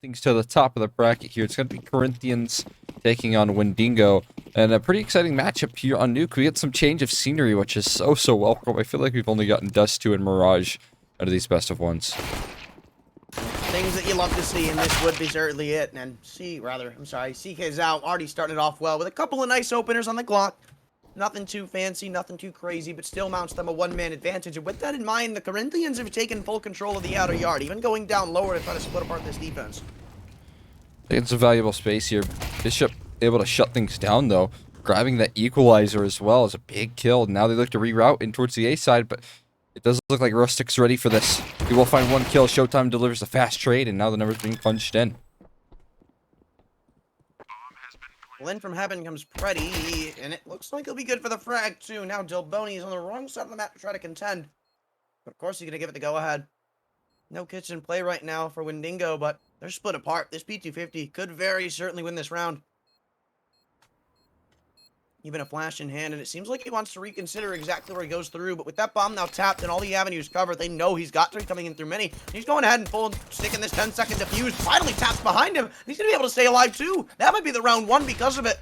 things to the top of the bracket here. It's going to be Corinthians taking on WINDINGO, and a pretty exciting matchup here on Nuke. We get some change of scenery, which is so welcome. I feel like we've only gotten Dust 2 and Mirage out of these best of ones. Things that you love to see, and this would be certainly it. And ckzao already started off well with a couple of nice openers on the clock. Nothing too fancy, nothing too crazy, but still mounts them a one-man advantage. And with that in mind, the Corinthians have taken full control of the outer yard, even going down lower to try to split apart this defense. Taking some valuable space here. Bishop able to shut things down, though. Grabbing that equalizer as well is a big kill. Now they look to reroute in towards the A side, but it does look like Rustic's ready for this. He will find one kill. SHOOWTiME delivers a fast trade, and now the number's being punched in. Lynn from Heaven comes pretty, and it looks like he'll be good for the frag, too. Now delboNi is on the wrong side of the map to try to contend. But of course he's going to give it the go-ahead. No kitchen play right now for WINDINGO, but they're split apart. This P250 could very certainly win this round. Even a flash in hand, and it seems like he wants to reconsider exactly where he goes through. But with that bomb now tapped and all the avenues covered, they know he's got to be coming in through many. He's going ahead and full sticking this 10-second defuse. Finally taps behind him. He's going to be able to stay alive too. That might be the round one because of it.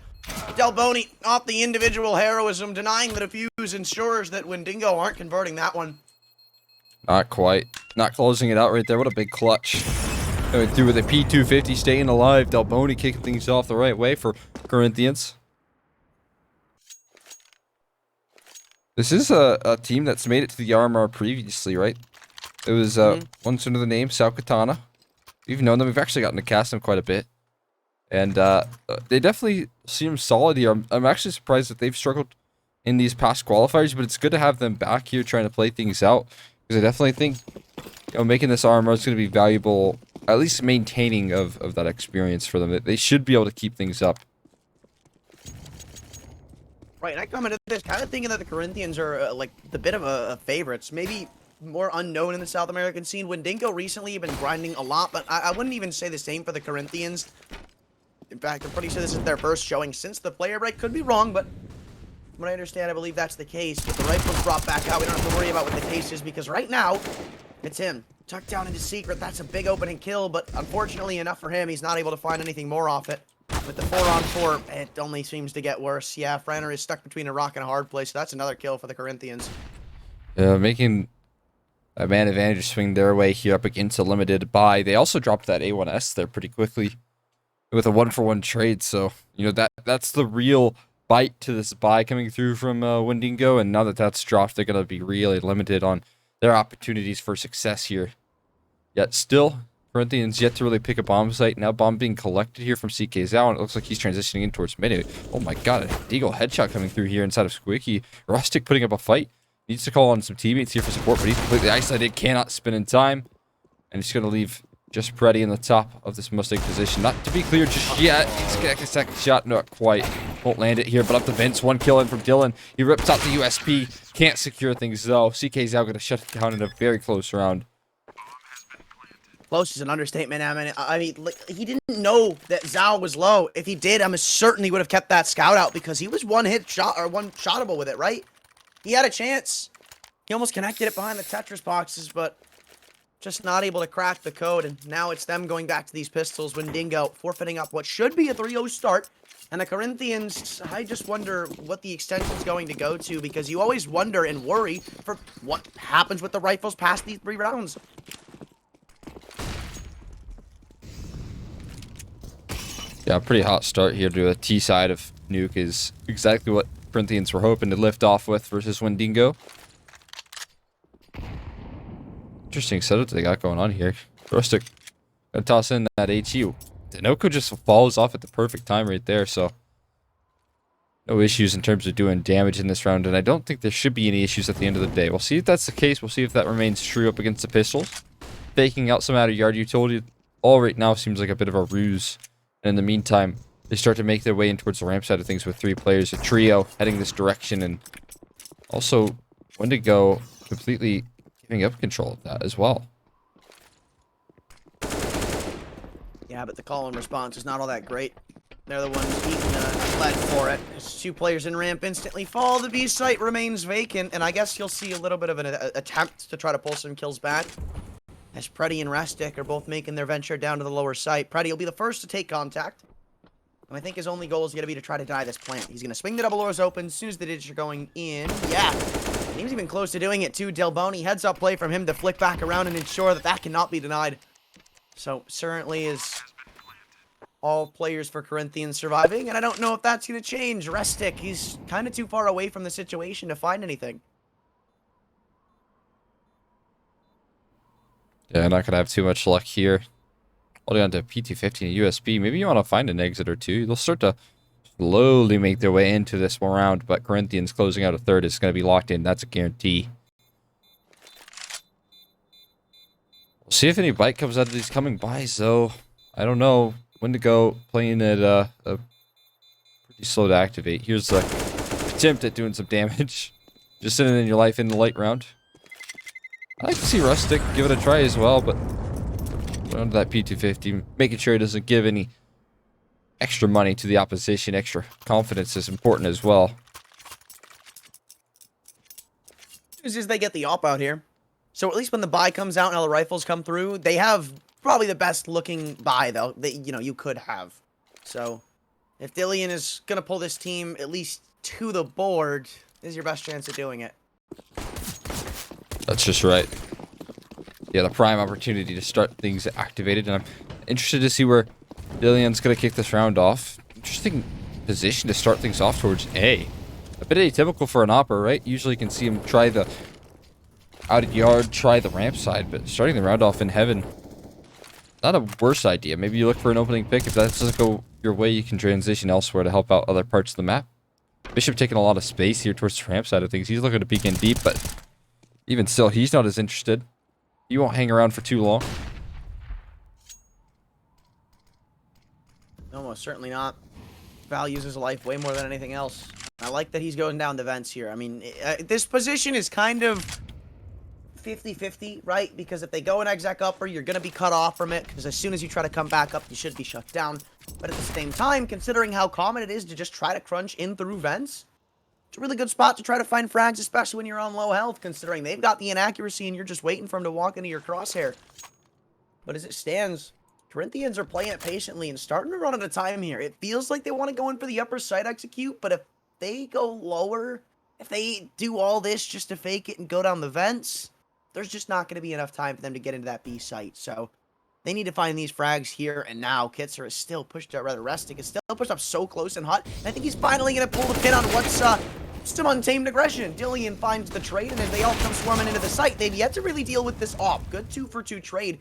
delboNi off the individual heroism, denying the defuse, ensures that WINDINGO aren't converting that one. Not quite. Not closing it out right there. What a big clutch. Going through with a P250, staying alive. delboNi kicking things off the right way for Corinthians. This is a team that's made it to the RMR previously, right? It was once under the name ckzao. We've known them. We've actually gotten to cast them quite a bit. And they definitely seem solid here. I'm actually surprised that they've struggled in these past qualifiers, but it's good to have them back here trying to play things out. Because I definitely think making this RMR is going to be valuable, at least maintaining of that experience for them. They should be able to keep things up. Right, and I commented this kind of thinking that the Corinthians are like the bit of a favorites, maybe more unknown in the South American scene. WINDINGO recently have been grinding a lot, but I wouldn't even say the same for the Corinthians. In fact, I'm pretty sure this is their first showing since the player break. Could be wrong, but from what I understand, I believe that's the case. With the rifles brought back out, we don't have to worry about what the case is, because right now, it's him. Tucked down into secret, that's a big opening kill, but unfortunately enough for him, he's not able to find anything more off it. With the 4-on-4, it only seems to get worse. Yeah, FRANAR is stuck between a rock and a hard place, so that's another kill for the Corinthians. Making a man advantage swing their way here up against a limited buy. They also dropped that A1S there pretty quickly with a 1-for-1 trade, so, that's the real bite to this buy coming through from WINDINGO, and now that that's dropped, they're going to be really limited on their opportunities for success here. Yet still, Corinthians yet to really pick a bomb site. Now bomb being collected here from ckzao, and it looks like he's transitioning in towards mid. Oh my god, a deagle headshot coming through here inside of Squeaky. Rustic putting up a fight. Needs to call on some teammates here for support, but he's completely isolated. Cannot spin in time. And he's going to leave just Pretty in the top of this Mustang position. Not to be clear just yet. He's going to get a second shot. Not quite. Won't land it here, but up the vents. One kill in from Dylan. He rips out the USP. Can't secure things though. ckzao going to shut it down in a very close round. Close is an understatement, I mean, he didn't know that Zao was low. If he did, I'm certain he would have kept that scout out, because he was one-shotable with it, right? He had a chance. He almost connected it behind the Tetris boxes, but just not able to crack the code. And now it's them going back to these pistols. WINDINGO forfeiting up what should be a 3-0 start. And the Corinthians, I just wonder what the extension is going to go to, because you always wonder and worry for what happens with the rifles past these 3 rounds. Yeah, pretty hot start here to the T side of Nuke is exactly what Corinthians were hoping to lift off with versus WINDINGO. Interesting setup they got going on here. Rustic gonna toss in that HU. danoco just falls off at the perfect time right there, so no issues in terms of doing damage in this round, and I don't think there should be any issues at the end of the day. We'll see if that's the case. We'll see if that remains true up against the pistols. Faking out some outer yard utility all right now seems like a bit of a ruse. And in the meantime, they start to make their way in towards the ramp side of things with 3 players, a trio heading this direction, and also WINDINGO completely giving up control of that as well. Yeah, but the call and response is not all that great. They're the ones eating the lead for it. As 2 players in ramp instantly fall, the B site remains vacant, and I guess you'll see a little bit of an attempt to try to pull some kills back. as Preddy and Restic are both making their venture down to the lower site. Preddy will be the first to take contact. And I think his only goal is going to be to try to deny this plant. He's going to swing the double doors open as soon as the digits are going in. Yeah. And he was even close to doing it too. delboNi, heads up play from him to flick back around and ensure that that cannot be denied. So certainly is all players for Corinthians surviving. And I don't know if that's going to change. Restic, he's kind of too far away from the situation to find anything. Yeah, not gonna have too much luck here. Holding on to PT-50 and USB. Maybe you want to find an exit or two. They'll start to slowly make their way into this one round, but Corinthians closing out a third is going to be locked in. That's a guarantee. We'll see if any bite comes out of these coming buys, though. I don't know. WINDIGO playing it pretty slow to activate. Here's the attempt at doing some damage. Just sitting in your life in the late round. I like to see Rustic give it a try as well, but on that P250, making sure he doesn't give any extra money to the opposition. Extra confidence is important as well. News is they get the op out here. So at least when the buy comes out and all the rifles come through, they have probably the best looking buy though that you could have. So if Dillian is gonna pull this team at least to the board, this is your best chance of doing it. That's just right. Yeah, the prime opportunity to start things activated, and I'm interested to see where Dillian's gonna kick this round off. Interesting position to start things off towards A. A bit atypical for an opera, right? Usually you can see him try the out of yard, try the ramp side, but starting the round off in heaven, not a worse idea. Maybe you look for an opening pick. If that doesn't go your way, you can transition elsewhere to help out other parts of the map. Bishop taking a lot of space here towards the ramp side of things. He's looking to peek in deep, but even still, he's not as interested. He won't hang around for too long. No, most certainly not. Values his life way more than anything else. I like that he's going down the vents here. I mean, this position is kind of 50-50, right? Because if they go an exec upper, you're going to be cut off from it. Because as soon as you try to come back up, you should be shut down. But at the same time, considering how common it is to just try to crunch in through vents, it's a really good spot to try to find frags, especially when you're on low health, considering they've got the inaccuracy and you're just waiting for them to walk into your crosshair. But as it stands, Corinthians are playing it patiently and starting to run out of time here. It feels like they want to go in for the upper side execute, but if they go lower, if they do all this just to fake it and go down the vents, there's just not going to be enough time for them to get into that B site. So they need to find these frags here and now. ckzao is still pushed out, rather Restic is still pushed up so close and hot. And I think he's finally going to pull the pin on what's some untamed aggression. Dillian finds the trade, and as they all come swarming into the site, they've yet to really deal with this op. Good 2-for-2 trade.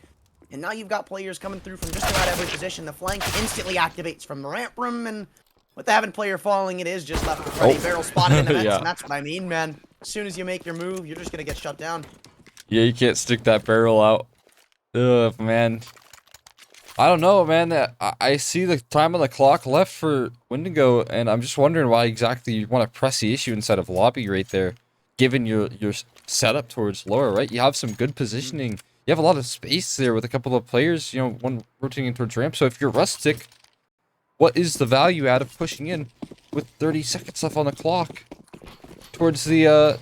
And now you've got players coming through from just about every position. The flank instantly activates from the ramp room, and with the having player falling, it is just left with Ready Barrel spotted in the vents, Yeah. and that's what I mean, man. As soon as you make your move, you're just going to get shut down. Yeah, you can't stick that barrel out. Ugh, man. I don't know, man. I see the time on the clock left for WINDIGO, and I'm just wondering why exactly you want to press the issue inside of lobby right there, given your setup towards lower, right? You have some good positioning. You have a lot of space there with a couple of players, you know, one rotating towards ramp. So if you're Rustic, what is the value out of pushing in with 30 seconds left on the clock towards the,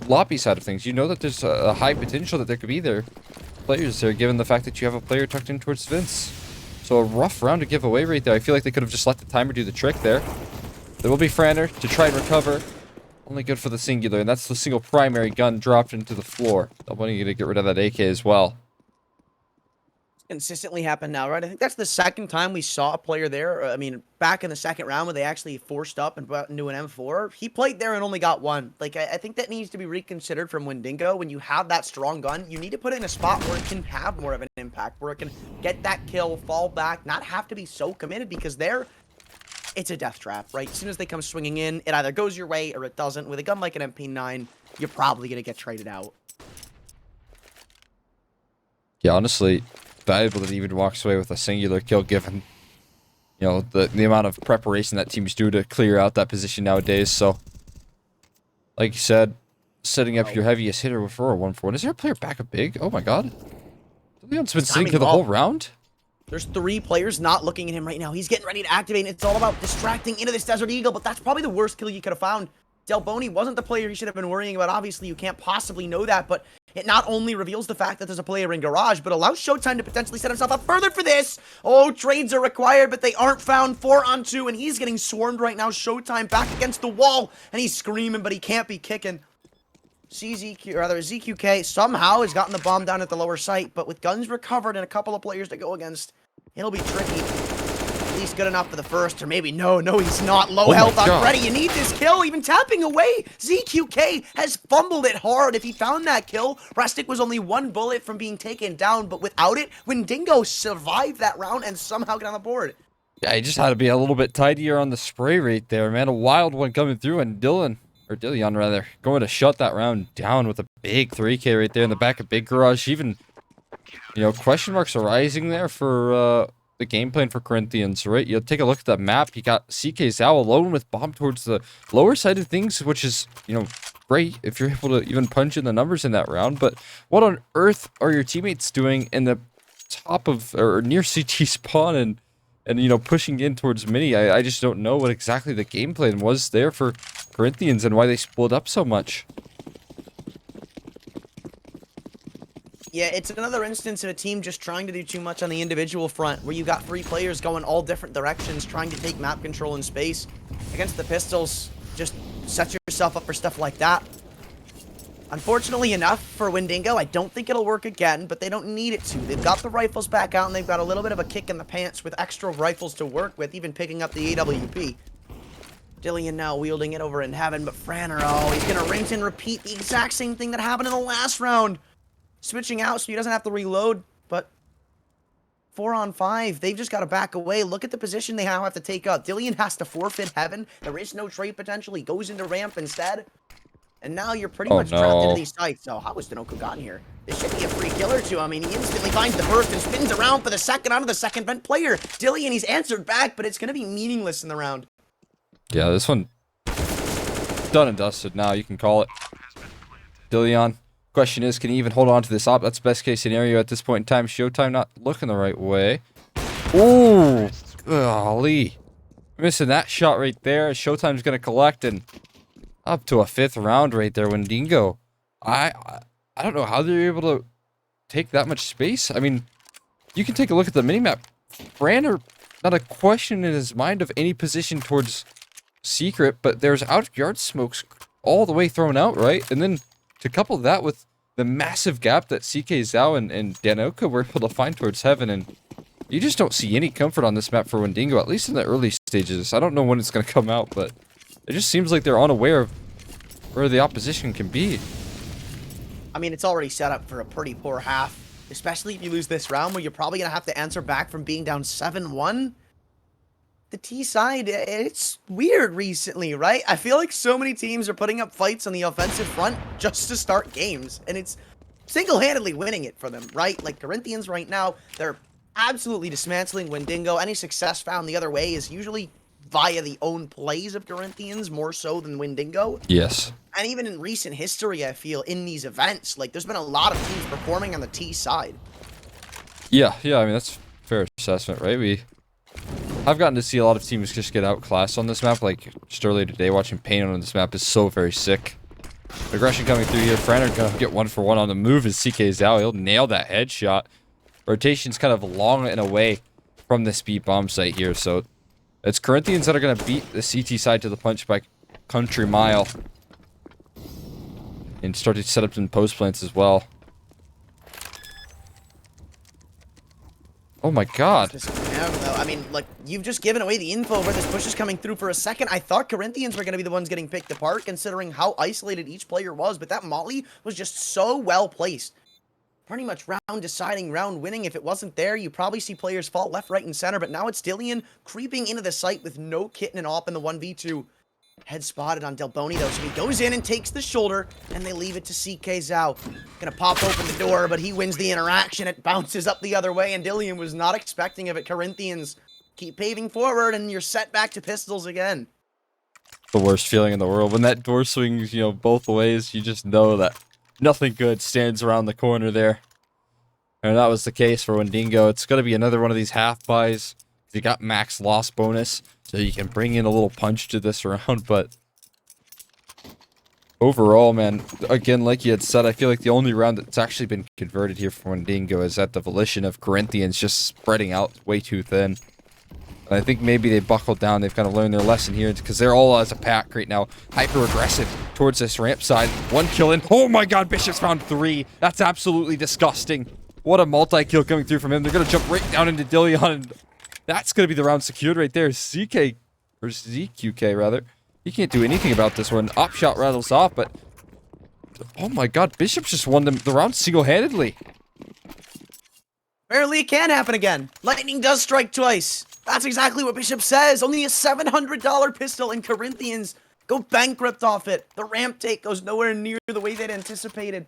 lobby side of things? You know that there's a high potential that there could be there. Players there, given the fact that you have a player tucked in towards Vince. So a rough round to give away right there. I feel like they could have just let the timer do the trick there. There will be FRANAR to try and recover. Only good for the singular, and that's the single primary gun dropped into the floor. delboNi going to get rid of that AK as well. Consistently happen now, right? I think that's the second time we saw a player there. I mean, back in the second round when they actually forced up and brought into an M4, he played there and only got one. Like, I think that needs to be reconsidered from WINDIGO. When you have that strong gun, you need to put it in a spot where it can have more of an impact, where it can get that kill, fall back, not have to be so committed, because there, it's a death trap, right? As soon as they come swinging in, it either goes your way or it doesn't. With a gun like an MP9, you're probably going to get traded out. Yeah, honestly, valuable that he even walks away with a singular kill, given, you know, the amount of preparation that teams do to clear out that position nowadays. So, like you said, setting up your heaviest hitter for a 1-for-1. Is there a player back up big? Oh my god. Leon's been sitting here the whole round? There's 3 players not looking at him right now. He's getting ready to activate, and it's all about distracting into this Desert Eagle, but that's probably the worst kill you could have found. delboNi wasn't the player he should have been worrying about. Obviously, you can't possibly know that, but it not only reveals the fact that there's a player in Garage, but allows SHOOWTiME to potentially set himself up further for this. Oh, trades are required, but they aren't found. 4-on-2, and he's getting swarmed right now. SHOOWTiME back against the wall, and he's screaming, but he can't be kicking. ZQK somehow has gotten the bomb down at the lower site, but with guns recovered and a couple of players to go against, it'll be tricky. At least good enough for the first, or maybe no, he's not. Low health on Freddy. You need this kill, even tapping away. ZQK has fumbled it hard. If he found that kill, Rustic was only 1 bullet from being taken down, but without it, WINDINGO survived that round and somehow got on the board. Yeah, he just had to be a little bit tidier on the spray rate there, man. A wild one coming through, and Dillion rather, going to shut that round down with a big 3K right there in the back of Big Garage. Even, you know, question marks arising there for the game plan for Corinthians, right? You take a look at the map. You got ckzao alone with bomb towards the lower side of things, which is, you know, great if you're able to even punch in the numbers in that round. But what on earth are your teammates doing in the top of, or near CT spawn and you know, pushing in towards mini? I just don't know what exactly the game plan was there for Corinthians and why they split up so much. Yeah, it's another instance of a team just trying to do too much on the individual front, where you got 3 players going all different directions, trying to take map control in space. Against the pistols, just set yourself up for stuff like that. Unfortunately enough for WINDINGO, I don't think it'll work again, but they don't need it to. They've got the rifles back out, and they've got a little bit of a kick in the pants with extra rifles to work with, even picking up the AWP. Dillion now wielding it over in heaven, but FRANAR, oh, he's going to rinse and repeat the exact same thing that happened in the last round. Switching out so he doesn't have to reload, but 4-on-5, they've just got to back away. Look at the position they now have to take up. Dillion has to forfeit heaven. There is no trade potential. He goes into ramp instead. And now you're pretty much trapped into these sites. So how was danoco gotten here? This should be a free kill or two. I mean, he instantly finds the burst and spins around for the second onto the second vent player. Dillion, he's answered back, but it's going to be meaningless in the round. Yeah, this one done and dusted now. You can call it. Dillion. Question is, can he even hold on to this op? That's best case scenario at this point in time. SHOOWTiME not looking the right way. Ooh, golly. Missing that shot right there. SHOOWTiME's going to collect, and up to a 5th round right there. WINDINGO. I don't know how they're able to take that much space. I mean, you can take a look at the minimap. FRANAR, not a question in his mind of any position towards secret, but there's out-of-yard smokes all the way thrown out, right? And then to couple that with the massive gap that ckzao and danoco were able to find towards heaven, and you just don't see any comfort on this map for WINDINGO, at least in the early stages. I don't know when it's going to come out, but it just seems like they're unaware of where the opposition can be. I mean, it's already set up for a pretty poor half, especially if you lose this round, where you're probably going to have to answer back from being down 7-1. The T side, it's weird recently, right? I feel like so many teams are putting up fights on the offensive front just to start games, and it's single-handedly winning it for them, right? Like Corinthians right now, they're absolutely dismantling WINDINGO. Any success found the other way is usually via the own plays of Corinthians, more so than WINDINGO. Yes. And even in recent history, I feel, in these events, like, there's been a lot of teams performing on the T side. Yeah, I mean, that's fair assessment, right? I've gotten to see a lot of teams just get outclassed on this map. Like, just earlier today, watching Pain on this map is so very sick. Aggression coming through here. FRANAR gonna get 1-for-1 on the move is ckzao. He'll nail that headshot. Rotation's kind of long and away from this speed bomb site here, so it's Corinthians that are gonna beat the CT side to the punch by country mile. And start to set up some post plants as well. Oh my god. I mean, like, you've just given away the info where this push is coming through. For a second, I thought Corinthians were going to be the ones getting picked apart, considering how isolated each player was, but that molly was just so well placed. Pretty much round deciding, round winning. If it wasn't there, you probably see players fall left, right, and center, but now it's Dillion creeping into the site with no kit and an op in the 1v2. Head spotted on delboNi, though, so he goes in and takes the shoulder, and they leave it to ckzao. Gonna pop open the door, but he wins the interaction. It bounces up the other way, and Dillion was not expecting of it. Corinthians keep paving forward, and you're set back to pistols again. The worst feeling in the world. When that door swings, you know, both ways, you just know that nothing good stands around the corner there. And that was the case for WINDINGO. It's gonna be another one of these half buys. You got max loss bonus, so you can bring in a little punch to this round, but overall, man, again, like you had said, I feel like the only round that's actually been converted here for Windingo is at the volition of Corinthians just spreading out way too thin. And I think maybe they buckled down. They've kind of learned their lesson here because they're all as a pack right now, hyper-aggressive towards this ramp side. One kill in. Oh my god, Bishop's found 3. That's absolutely disgusting. What a multi-kill coming through from him. They're going to jump right down into delboNi, and that's going to be the round secured right there. ZK, or ZQK rather. He can't do anything about this one. Op shot rattles off, but oh my god, Bishop just won the round single-handedly. Apparently it can happen again. Lightning does strike twice. That's exactly what Bishop says. Only a $700 pistol, and Corinthians go bankrupt off it. The ramp take goes nowhere near the way they'd anticipated.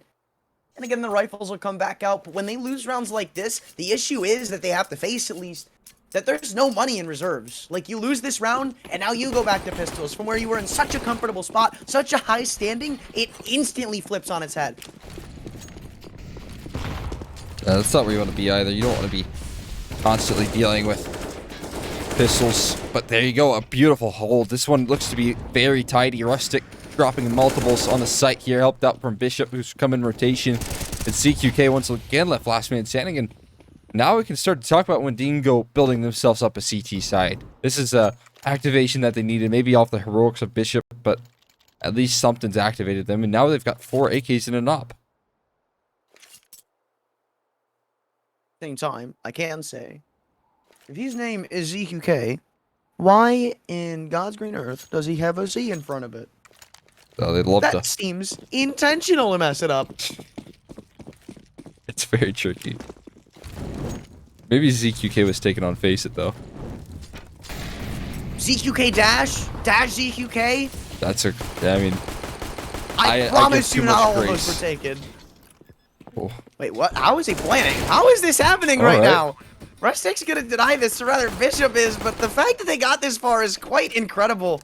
And again, the rifles will come back out. But when they lose rounds like this, the issue is that they have to face, at least, that there's no money in reserves. Like, you lose this round, and now you go back to pistols. From where you were in such a comfortable spot, such a high standing, it instantly flips on its head. That's not where you want to be either. You don't want to be constantly dealing with pistols. But there you go, a beautiful hold. This one looks to be very tidy, rustic, dropping multiples on the site here, helped out from Bishop, who's come in rotation. And CQK once again left last man standing, and now we can start to talk about Windingo building themselves up a CT side. This is a activation that they needed, maybe off the heroics of Bishop, but at least something's activated them, and now they've got 4 AKs in an op. Same time, I can say, if his name is ZQK, why in God's green earth does he have a Z in front of it? Oh, they'd love to. That seems intentional to mess it up. It's very tricky. Maybe ZQK was taken on Face It, though. ZQK dash? Dash ZQK? That's a... I mean... I promise you not all of us were taken. Oh. Wait, what? How is he planning? How is this happening right now? Rustic's gonna deny this, or rather Bishop is, but the fact that they got this far is quite incredible.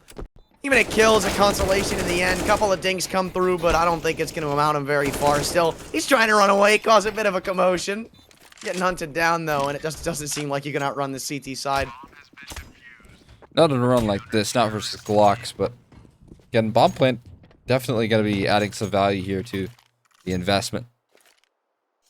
Even a kill is a consolation in the end. Couple of dinks come through, but I don't think it's going to amount him very far. Still, he's trying to run away, cause a bit of a commotion. Getting hunted down, though, and it just doesn't seem like you can outrun the CT side. Not in a run like this, not versus Glocks, but again, bomb plant definitely going to be adding some value here to the investment.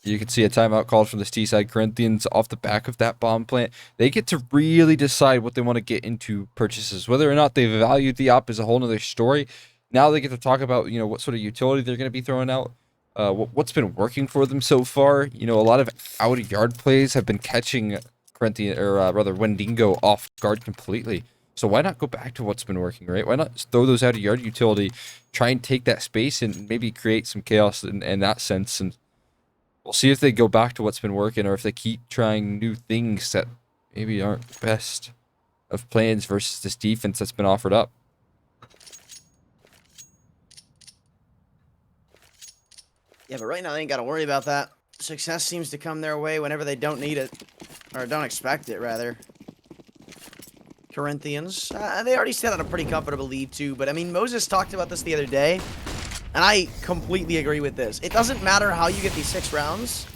You can see a timeout called from the T-side. Corinthians off the back of that bomb plant. They get to really decide what they want to get into purchases. Whether or not they valued the op is a whole nother story. Now they get to talk about, you know, what sort of utility they're going to be throwing out. What's been working for them so far. You know, a lot of out-of-yard plays have been catching Corinthian, or rather Windingo off guard completely. So why not go back to what's been working, right? Why not throw those out-of-yard utility, try and take that space and maybe create some chaos in that sense, and we'll see if they go back to what's been working or if they keep trying new things that maybe aren't the best of plans versus this defense that's been offered up. Yeah, but right now they ain't got to worry about that. Success seems to come their way whenever they don't need it. Or don't expect it, rather. Corinthians, they already set out a pretty comfortable lead, too. But, I mean, Moses talked about this the other day. And I completely agree with this. It doesn't matter how you get these 6 rounds.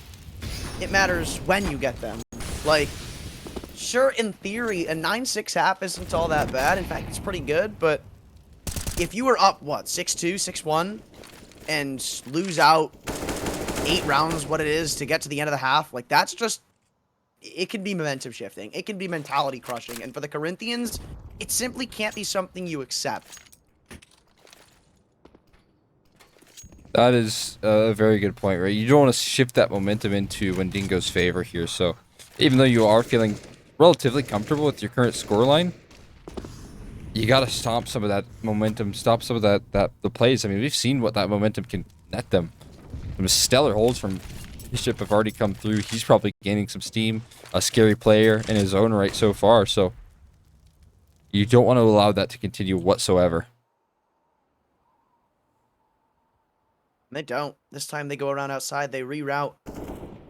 It matters when you get them. Like, sure, in theory, a 9-6 half isn't all that bad. In fact, it's pretty good. But if you were up, what, 6-2, 6-1, and lose out 8 rounds, what it is, to get to the end of the half, like, that's just... It can be momentum shifting. It can be mentality crushing. And for the Corinthians, it simply can't be something you accept. That is a very good point, right? You don't want to shift that momentum into Windingo's favor here. So even though you are feeling relatively comfortable with your current scoreline, you got to stomp some of that momentum, stop some of the plays. I mean, we've seen what that momentum can net them. Some stellar holds from Bishop have already come through. He's probably gaining some steam, a scary player in his own right so far. So you don't want to allow that to continue whatsoever. They don't. This time they go around outside, they reroute.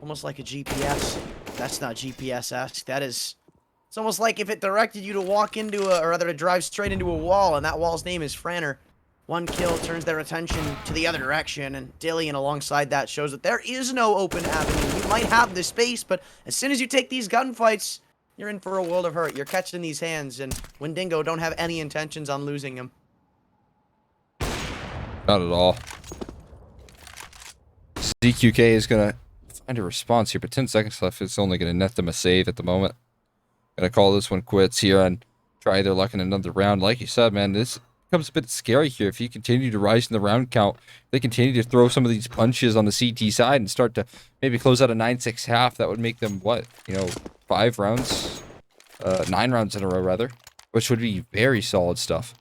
Almost like a GPS. That's not GPS-esque. That is... It's almost like if it directed you to walk into a... Or rather, to drive straight into a wall, and that wall's name is FRANAR. One kill turns their attention to the other direction, and dillion alongside that shows that there is no open avenue. You might have the space, but as soon as you take these gunfights, you're in for a world of hurt. You're catching these hands, and Windingo don't have any intentions on losing them. Not at all. CQK is going to find a response here, but 10 seconds left. It's only going to net them a save at the moment. Going to call this one quits here and try their luck in another round. Like you said, man, this becomes a bit scary here. If you continue to rise in the round count, they continue to throw some of these punches on the CT side and start to maybe close out a 9-6 half. That would make them, what, 5 rounds? 9 rounds in a row, rather. Which would be very solid stuff.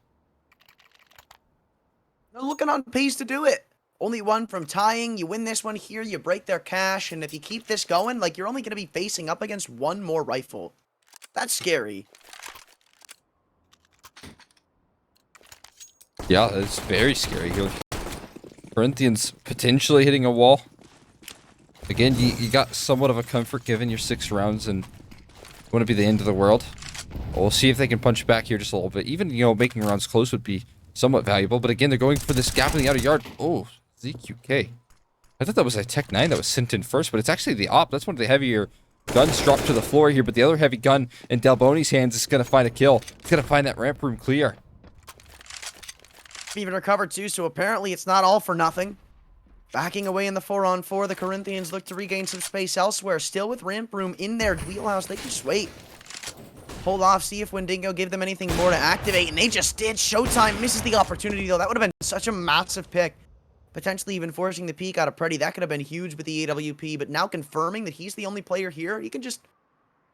They're looking on pace to do it. Only one from tying. You win this one here, you break their cash, and if you keep this going, like, you're only going to be facing up against one more rifle. That's scary. Yeah, it's very scary here. Corinthians potentially hitting a wall. Again, you got somewhat of a comfort given your 6 rounds and wouldn't be the end of the world. We'll see if they can punch back here just a little bit. Even, making rounds close would be somewhat valuable. But again, they're going for this gap in the outer yard. Oh, ZQK. I thought that was a Tech 9 that was sent in first, but it's actually the op. That's one of the heavier guns dropped to the floor here. But the other heavy gun in delboNi's hands is going to find a kill. It's going to find that ramp room clear. Even recovered too, so apparently it's not all for nothing. Backing away in the 4-on-4, the Corinthians look to regain some space elsewhere. Still with ramp room in their wheelhouse, they can just wait. Hold off, see if WINDINGO give them anything more to activate, and they just did. SHOOWTiME misses the opportunity, though. That would have been such a massive pick. Potentially even forcing the peek out of Preddy. That could have been huge with the AWP, but now confirming that he's the only player here, he can just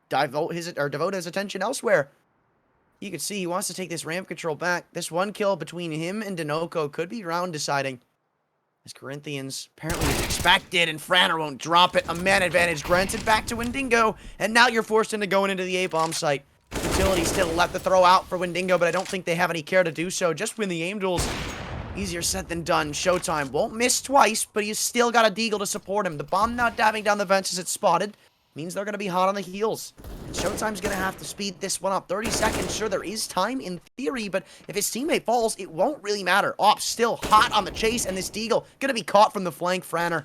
devote his attention elsewhere. You can see he wants to take this ramp control back. This one kill between him and danoco could be round deciding. As Corinthians apparently as expected, and FRANAR won't drop it. A man advantage granted back to WINDINGO, and now you're forced into going into the A-bomb site. Utility still left to throw out for WINDINGO, but I don't think they have any care to do so. Just win the aim duels. Easier said than done. SHOOWTiME won't miss twice, but he's still got a deagle to support him. The bomb not diving down the vents as it's spotted means they're going to be hot on the heels. And SHOOWTiME's going to have to speed this one up. 30 seconds, sure, there is time in theory, but if his teammate falls, it won't really matter. Ops still hot on the chase, and this deagle going to be caught from the flank. FRANAR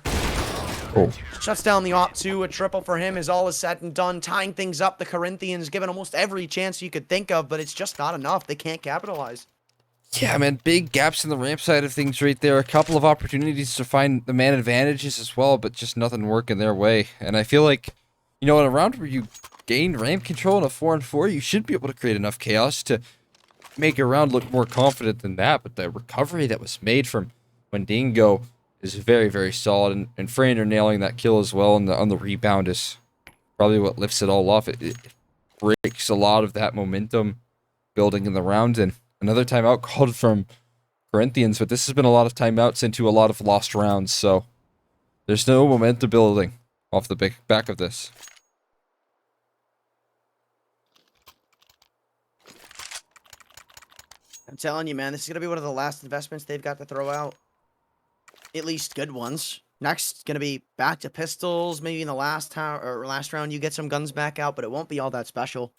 shuts down the op 2. A triple for him is all is said and done. Tying things up, the Corinthians given almost every chance you could think of, but it's just not enough. They can't capitalize. Yeah, man, big gaps in the ramp side of things right there. A couple of opportunities to find the man advantages as well, but just nothing working their way. And I feel like, in a round where you gain ramp control in a 4-on-4, you should be able to create enough chaos to make a round look more confident than that. But the recovery that was made from WINDINGO is very, very solid. And FRANAR nailing that kill as well on the rebound is probably what lifts it all off. It breaks a lot of that momentum building in the round. And another timeout called from Corinthians, but this has been a lot of timeouts into a lot of lost rounds, so there's no momentum building off the back of this. I'm telling you, man, this is going to be one of the last investments they've got to throw out. At least good ones. Next, going to be back to pistols. Maybe in the last round you get some guns back out, but it won't be all that special.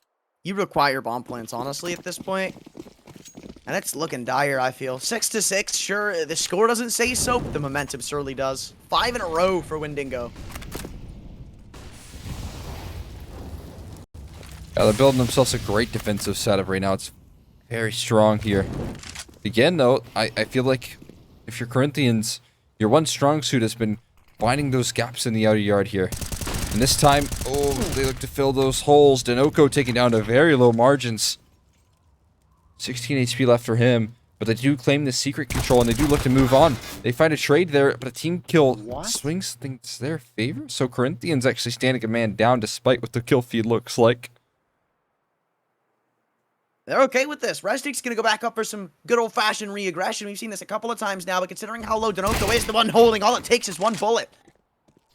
You require bomb plants, honestly, at this point. And it's looking dire, I feel. 6-6, sure, the score doesn't say so, but the momentum certainly does. 5 in a row for WINDINGO. Yeah, they're building themselves a great defensive setup right now. It's very strong here. Again, though, I feel like if you're Corinthians, your one strong suit has been finding those gaps in the outer yard here. And this time, oh, they look to fill those holes. danoco taking down to very low margins. 16 HP left for him, but they do claim the secret control, and they do look to move on. They find a trade there, but a team kill swings things their favor. So Corinthians actually standing a man down despite what the kill feed looks like. They're okay with this. Restic's going to go back up for some good old-fashioned re-aggression. We've seen this a couple of times now, but considering how low danoco is, the one holding, all it takes is one bullet.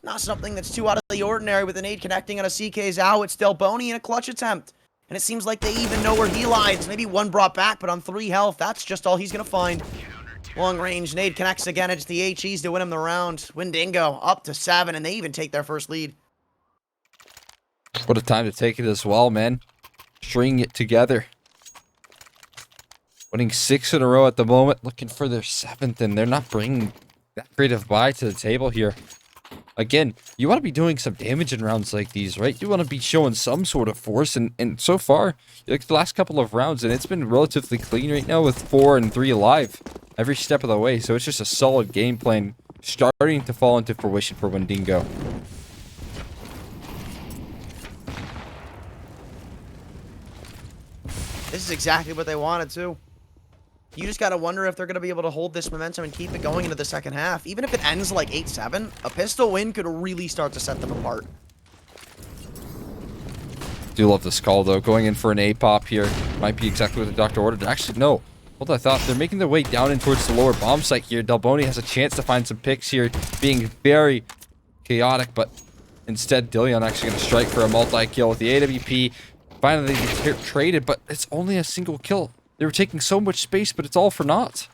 Not something that's too out of the ordinary with a nade connecting on a ckzao. It's delboNi in a clutch attempt. And it seems like they even know where he lies. Maybe one brought back, but on 3 health, that's just all he's going to find. Long range, nade connects again. It's the HEs to win him the round. WINDINGO up to 7, and they even take their first lead. What a time to take it as well, man. String it together. Winning 6 in a row at the moment, looking for their 7th, and they're not bringing that great of buy to the table here. Again, you want to be doing some damage in rounds like these, right? You want to be showing some sort of force, and so far, like the last couple of rounds, and it's been relatively clean right now with 4 and 3 alive. every step of the way. So it's just a solid game plan starting to fall into fruition for WINDINGO. This is exactly what they wanted too. You just gotta wonder if they're gonna be able to hold this momentum and keep it going into the second half. Even if it ends like 8-7, a pistol win could really start to set them apart. Do love this call though. Going in for an A pop here. Might be exactly what the doctor ordered. Actually, no. Hold on, I thought they're making their way down in towards the lower bomb site here. delboNi has a chance to find some picks here, being very chaotic, but instead delboNi actually going to strike for a multi-kill with the AWP. Finally, they get traded, but it's only a single kill. They were taking so much space, but it's all for naught.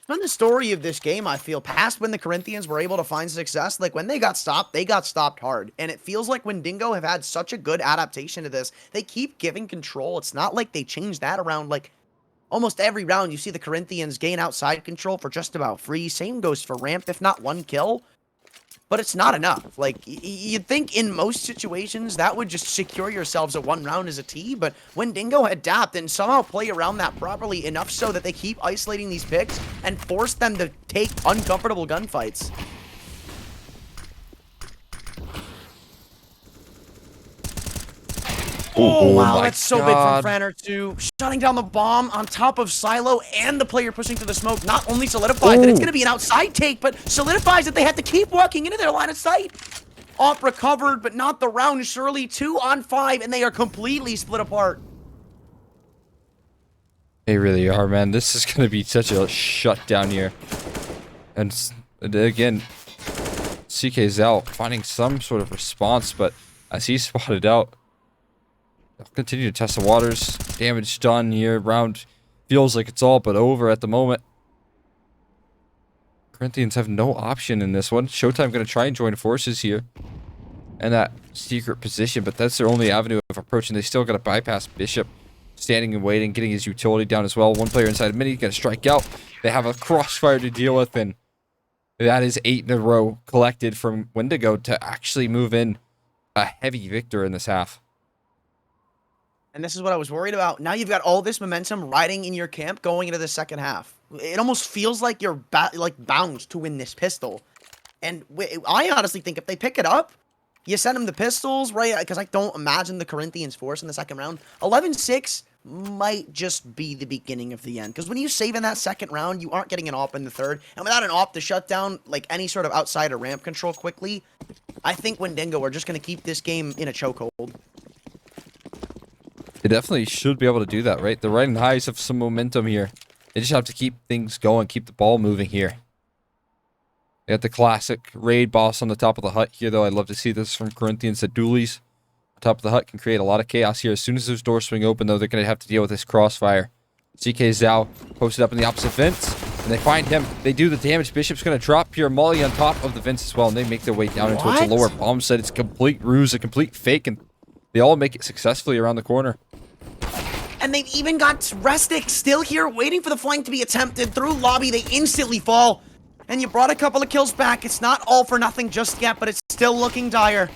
From the story of this game, I feel, past when the Corinthians were able to find success, like when they got stopped hard. And it feels like WINDINGO have had such a good adaptation to this. They keep giving control. It's not like they changed that around. Like almost every round, you see the Corinthians gain outside control for just about free. Same goes for ramp, if not one kill. But it's not enough. Like, you'd think in most situations that would just secure yourselves at one round as a T, but WINDINGO adapt and somehow play around that properly enough so that they keep isolating these picks and force them to take uncomfortable gunfights. Oh, wow, that's so big from FRANAR too. Shutting down the bomb on top of Silo and the player pushing through the smoke not only solidifies that it's going to be an outside take, but solidifies that they have to keep walking into their line of sight. Op recovered, but not the round, surely. 2 on 5, and they are completely split apart. They really are, man. This is going to be such a shutdown here. And again, ckzao finding some sort of response, but as he spotted out, they'll continue to test the waters. Damage done here. Round feels like it's all but over at the moment. Corinthians have no option in this one. SHOOWTiME going to try and join forces here. And that secret position, but that's their only avenue of approach, and they still got to bypass Bishop. Standing and waiting, getting his utility down as well. One player inside mini going to strike out. They have a crossfire to deal with, and that is 8 in a row collected from WINDIGO to actually move in a heavy victor in this half. And this is what I was worried about. Now you've got all this momentum riding in your camp going into the second half. It almost feels like you're bound to win this pistol. And I honestly think if they pick it up, you send them the pistols, right? Because I don't imagine the Corinthians force in the second round. 11-6 might just be the beginning of the end. Because when you save in that second round, you aren't getting an op in the third. And without an op to shut down like any sort of outside or ramp control quickly, I think WINDINGO are just going to keep this game in a chokehold. They definitely should be able to do that, right? They're riding highs of some momentum here. They just have to keep things going, keep the ball moving here. They got the classic raid boss on the top of the hut here, though. I'd love to see this from Corinthians. The dualies on top of the hut can create a lot of chaos here. As soon as those doors swing open, though, they're going to have to deal with this crossfire. ckzao posted up in the opposite fence, and they find him. They do the damage. Bishop's going to drop Pure Molly on top of the fence as well, and they make their way down into a lower bomb set. It's a complete ruse, a complete fake, and they all make it successfully around the corner. And they've even got Restic still here waiting for the flank to be attempted. Through lobby, they instantly fall. And you brought a couple of kills back. It's not all for nothing just yet, but it's still looking dire.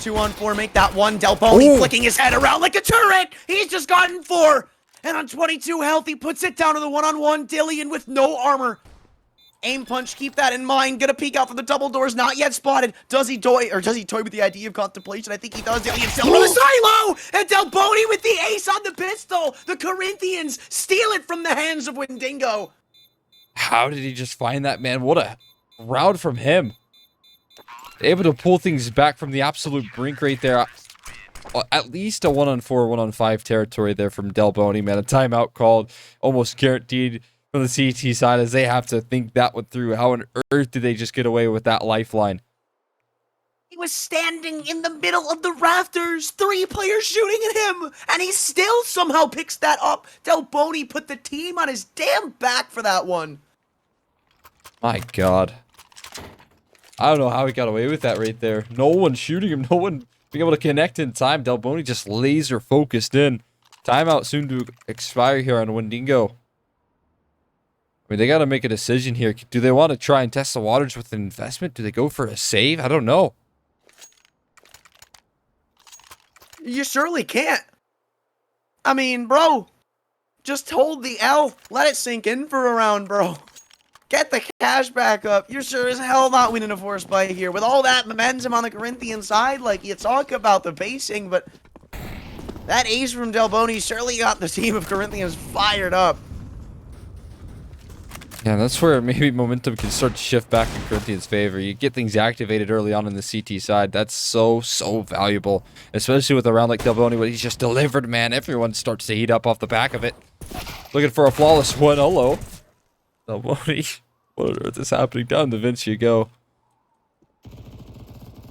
2 on 4, make that one. delboNi flicking his head around like a turret. He's just gotten 4. And on 22 health, he puts it down to the one-on-one. Dillion with no armor. Aim punch, keep that in mind. Gonna peek out from the double doors, not yet spotted. Does he toy with the idea of contemplation? I think he does. Dillion still from the silo! And delboNi with the ace on the pistol! The Corinthians steal it from the hands of WINDINGO. How did he just find that, man? What a round from him. Able to pull things back from the absolute brink right there. At least a 1-on-4, 1-on-5 territory there from delboNi, man. A timeout called, almost guaranteed from the CT side, as they have to think that one through. How on earth did they just get away with that lifeline? He was standing in the middle of the rafters, 3 players shooting at him, and he still somehow picks that up. delboNi put the team on his damn back for that one. My God. I don't know how he got away with that right there. No one shooting him, no one being able to connect in time. delboNi just laser focused in. Timeout soon to expire here on WINDINGO. I mean, they got to make a decision here. Do they want to try and test the waters with an investment? Do they go for a save? I don't know. You surely can't. I mean, bro, Just hold the L. Let it sink in for a round, bro. Get the cash back up. You're sure as hell not winning a force buy here. With all that momentum on the Corinthian side, like, you talk about the pacing, but that ace from delboNi surely got the team of Corinthians fired up. Yeah, that's where maybe momentum can start to shift back in Corinthians' favor. You get things activated early on in the CT side. That's so valuable. Especially with a round like delboNi, what he's just delivered, man. Everyone starts to heat up off the back of it. Looking for a flawless one. Hello. delboNi. What on earth is happening? Down the Vince you go.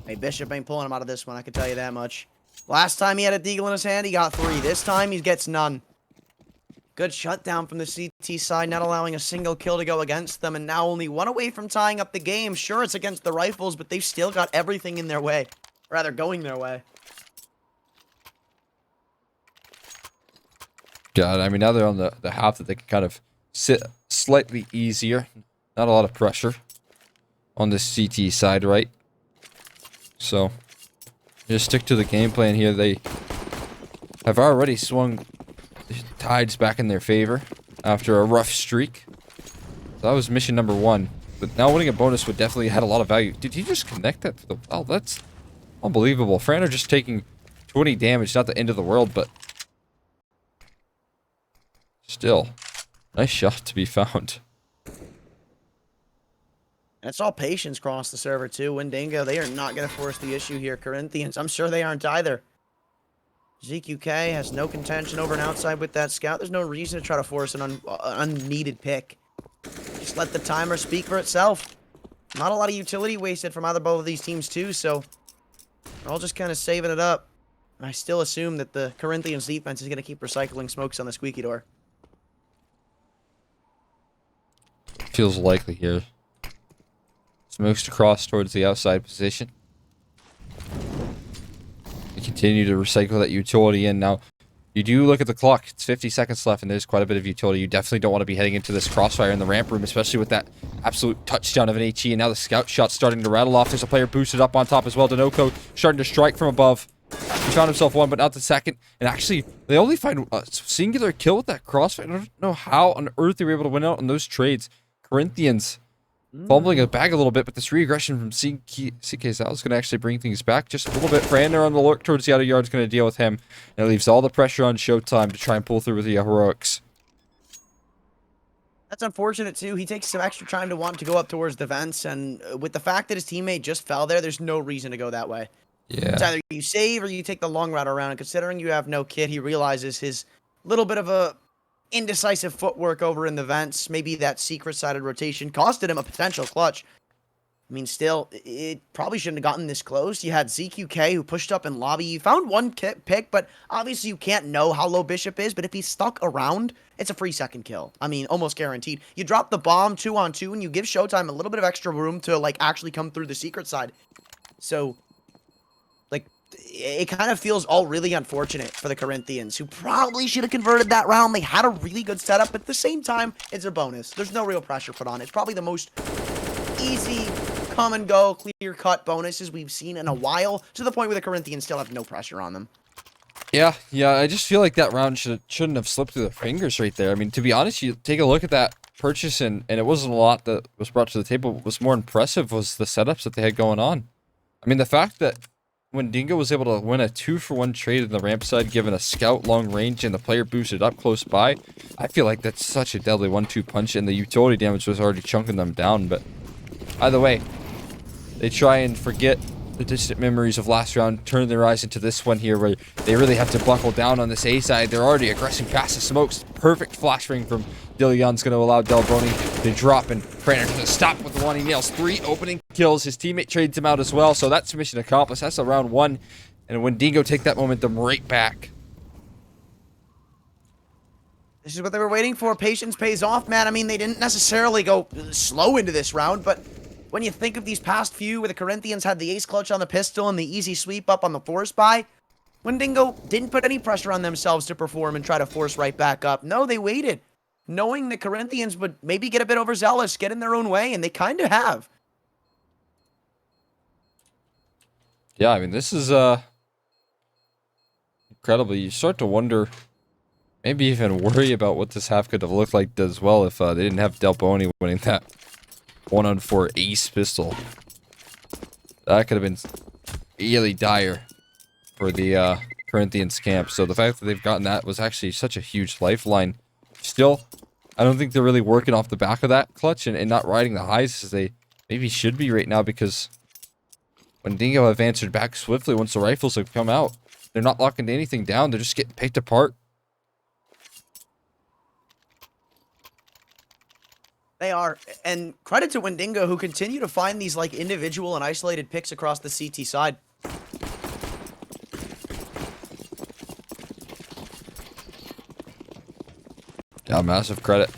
Hey, Bishop ain't pulling him out of this one, I can tell you that much. Last time he had a deagle in his hand, he got 3. This time, he gets none. Good shutdown from the CT side, not allowing a single kill to go against them, and now only 1 away from tying up the game. Sure, it's against the Rifles, but they've still got everything in their way. Rather, going their way. God, I mean, now they're on the half that they can kind of sit slightly easier. Not a lot of pressure on the CT side, right? So, just stick to the game plan here. They have already swung the tides back in their favor after a rough streak. So that was mission number 1. But now winning a bonus would definitely add a lot of value. Did he just connect that to the... Oh, that's unbelievable. FRANAR just taking 20 damage. Not the end of the world, but... still, nice shot to be found. And it's all patience across the server, too. WINDINGO, they are not going to force the issue here. Corinthians, I'm sure they aren't either. ZQK has no contention over and outside with that scout. There's no reason to try to force an unneeded pick. Just let the timer speak for itself. Not a lot of utility wasted from either both of these teams, too, so they're all just kind of saving it up. And I still assume that the Corinthians defense is going to keep recycling smokes on the squeaky door. Feels likely here. Smokes to cross towards the outside position. They continue to recycle that utility in. Now, you do look at the clock. It's 50 seconds left, and there's quite a bit of utility. You definitely don't want to be heading into this crossfire in the ramp room, especially with that absolute touchdown of an HE. And now the scout shot's starting to rattle off. There's a player boosted up on top as well. Danoco starting to strike from above. He found himself 1, but not the second. And actually, they only find a singular kill with that crossfire. I don't know how on earth they were able to win out on those trades. Corinthians fumbling a bag a little bit, but this re-aggression from ckzao is going to actually bring things back just a little bit. FRANAR on the lurk towards the outer yard is going to deal with him. And it leaves all the pressure on SHOOWTiME to try and pull through with the heroics. That's unfortunate, too. He takes some extra time to want to go up towards the vents, and with the fact that his teammate just fell there, there's no reason to go that way. Yeah. It's either you save or you take the long route around, and considering you have no kit, he realizes his little bit of a indecisive footwork over in the vents, maybe that secret-sided rotation, costed him a potential clutch. I mean, still, it probably shouldn't have gotten this close. You had ZQK who pushed up in lobby. You found 1 pick, but obviously you can't know how low Bishop is, but if he's stuck around, it's a free second kill. I mean, almost guaranteed. You drop the bomb 2-on-2, and you give SHOOWTiME a little bit of extra room to, like, actually come through the secret side. So, like, it kind of feels all really unfortunate for the Corinthians, who probably should have converted that round. They had a really good setup, but at the same time, it's a bonus. There's no real pressure put on it. It's probably the most easy, come and go, clear-cut bonuses we've seen in a while, to the point where the Corinthians still have no pressure on them. Yeah, I just feel like that round shouldn't have slipped through their fingers right there. I mean, to be honest, you take a look at that purchase, and it wasn't a lot that was brought to the table. What was more impressive was the setups that they had going on. I mean, the fact that WINDINGO was able to win a 2-for-1 trade in the ramp side, given a scout long range and the player boosted up close by, I feel like that's such a deadly 1-2 punch, and the utility damage was already chunking them down. But either way, they try and forget the distant memories of last round, turn their eyes into this one here, where they really have to buckle down on this A side. They're already aggressing past the smokes. Perfect flash ring from delboNi's going to allow delboNi to drop, and FRANAR doesn't stop with the one. He nails 3 opening kills. His teammate trades him out as well, so that's mission accomplished. That's a round 1, and WINDINGO take that momentum right back. This is what they were waiting for. Patience pays off, man. I mean, they didn't necessarily go slow into this round, but when you think of these past few where the Corinthians had the ace clutch on the pistol and the easy sweep up on the force buy, WINDINGO didn't put any pressure on themselves to perform and try to force right back up. No, they waited, knowing the Corinthians would maybe get a bit overzealous, get in their own way, and they kind of have. Yeah, I mean, this is incredible. You start to wonder maybe even worry about what this half could have looked like as well if they didn't have delboNi winning that 1-on-4 ace pistol. That could have been really dire for the Corinthians camp. So the fact that they've gotten that was actually such a huge lifeline. Still, I don't think they're really working off the back of that clutch and not riding the highs as they maybe should be right now, because WINDINGO have answered back swiftly once the rifles have come out. They're not locking anything down. They're just getting picked apart. They are. And credit to WINDINGO, who continue to find these like individual and isolated picks across the CT side. Yeah, massive credit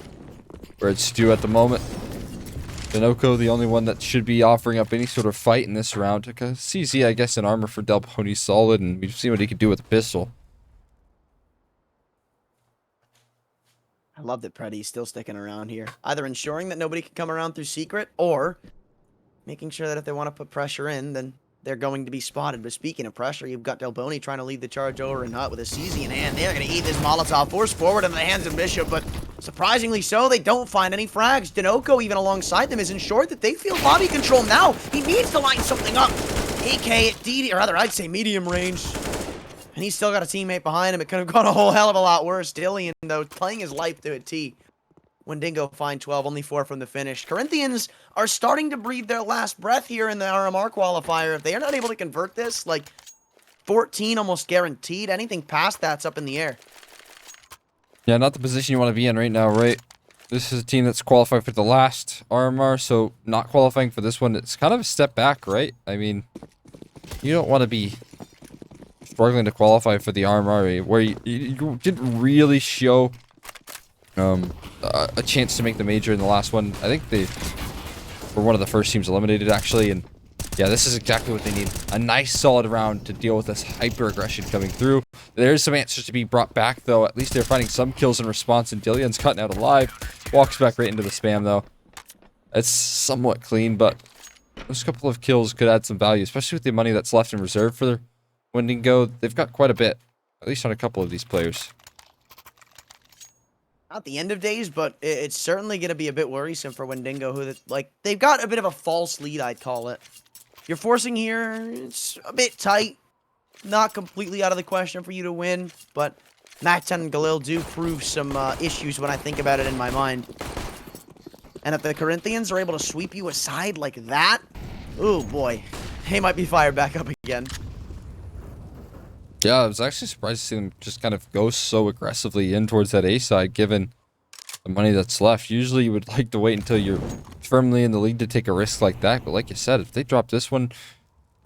where it's due at the moment. Danoco, the only one that should be offering up any sort of fight in this round. Because CZ, I guess, in armor for delboNi's solid, and we've seen what he could do with a pistol. I love that Preddy's still sticking around here. Either ensuring that nobody can come around through secret, or making sure that if they want to put pressure in, then they're going to be spotted. But speaking of pressure, you've got delboNi trying to lead the charge over in Hut with a CZ in hand. They're going to eat this Molotov, force forward into the hands of Bishop, but surprisingly so, they don't find any frags. danoco, even alongside them, is ensured that they feel body control now. He needs to line something up. AK at DD, or rather, I'd say medium range. And he's still got a teammate behind him. It could have gone a whole hell of a lot worse. Dillian, though, playing his life to a T. WINDINGO find 12, only 4 from the finish. Corinthians are starting to breathe their last breath here in the RMR qualifier. If they are not able to convert this, like 14 almost guaranteed. Anything past that's up in the air. Yeah, not the position you want to be in right now, right? This is a team that's qualified for the last RMR, so not qualifying for this one, it's kind of a step back, right? I mean, you don't want to be struggling to qualify for the RMR where you didn't really show a chance to make the major in the last one. I think they were one of the first teams eliminated, actually, and yeah, this is exactly what they need. A nice solid round to deal with this hyper aggression coming through. There's some answers to be brought back, though. At least they're finding some kills in response, and Dillion's cutting out alive. Walks back right into the spam, though. It's somewhat clean, but those couple of kills could add some value, especially with the money that's left in reserve for WINDINGO. They've got quite a bit, at least on a couple of these players. Not the end of days, but it's certainly going to be a bit worrisome for WINDINGO, who, like, they've got a bit of a false lead, I'd call it. You're forcing here, it's a bit tight. Not completely out of the question for you to win, but Mac-10 and Galil do prove some issues when I think about it in my mind. And if the Corinthians are able to sweep you aside like that, oh boy, they might be fired back up again. Yeah, I was actually surprised to see them just kind of go so aggressively in towards that A side, given the money that's left. Usually you would like to wait until you're firmly in the lead to take a risk like that, but like you said, if they drop this one,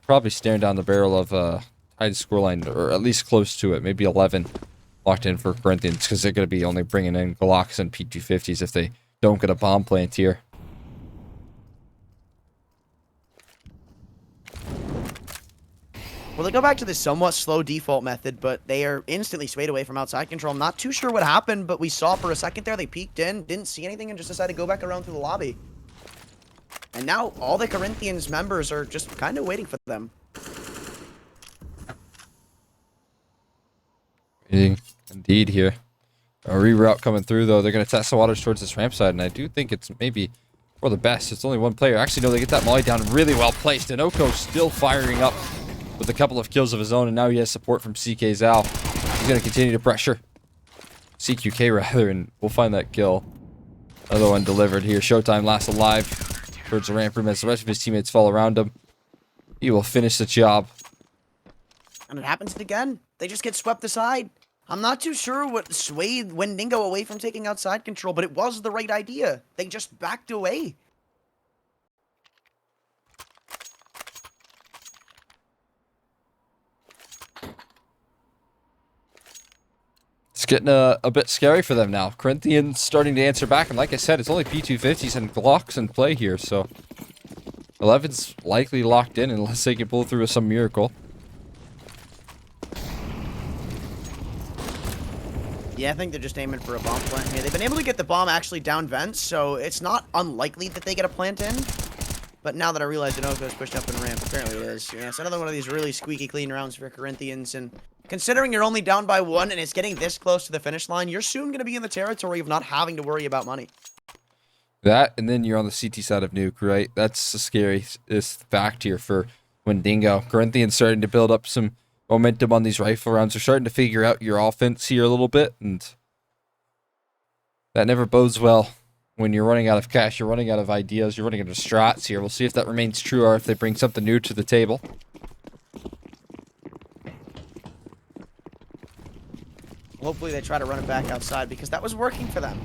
probably staring down the barrel of tied scoreline, or at least close to it, maybe 11 locked in for Corinthians, because they're going to be only bringing in Glocks and P250s if they don't get a bomb plant here. Well, they go back to the somewhat slow default method, but they are instantly swayed away from outside control. I'm not too sure what happened, but we saw for a second there, they peeked in, didn't see anything, and just decided to go back around through the lobby. And now all the Corinthians members are just kind of waiting for them. Indeed here. A reroute coming through, though. They're going to test the waters towards this ramp side, and I do think it's maybe for the best. It's only one player. Actually, no, they get that molly down really well placed. danoco still firing up with a couple of kills of his own, and now he has support from ckzao. He's going to continue to pressure CQK, rather, and we'll find that kill. Another one delivered here. SHOOWTiME last alive towards the ramp room as the rest of his teammates fall around him. He will finish the job. And it happens again. They just get swept aside. I'm not too sure what swayed WINDINGO away from taking outside control, but it was the right idea. They just backed away. It's getting a bit scary for them now. Corinthians starting to answer back, and like I said, it's only P250s and Glocks in play here, so 11's likely locked in unless they can pull through with some miracle. Yeah, I think they're just aiming for a bomb plant here. They've been able to get the bomb actually down vents, so it's not unlikely that they get a plant in. But now that I realize danoco is pushed up in ramp, apparently it is. Yeah, it's another one of these really squeaky clean rounds for Corinthians, and Considering you're only down by 1 and it's getting this close to the finish line, you're soon going to be in the territory of not having to worry about money. That, and then you're on the CT side of Nuke, right? That's the scariest fact here for WINDINGO. Corinthians starting to build up some momentum on these rifle rounds. They're starting to figure out your offense here a little bit, and that never bodes well when you're running out of cash, you're running out of ideas, you're running out of strats here. We'll see if that remains true or if they bring something new to the table. Hopefully they try to run it back outside because that was working for them.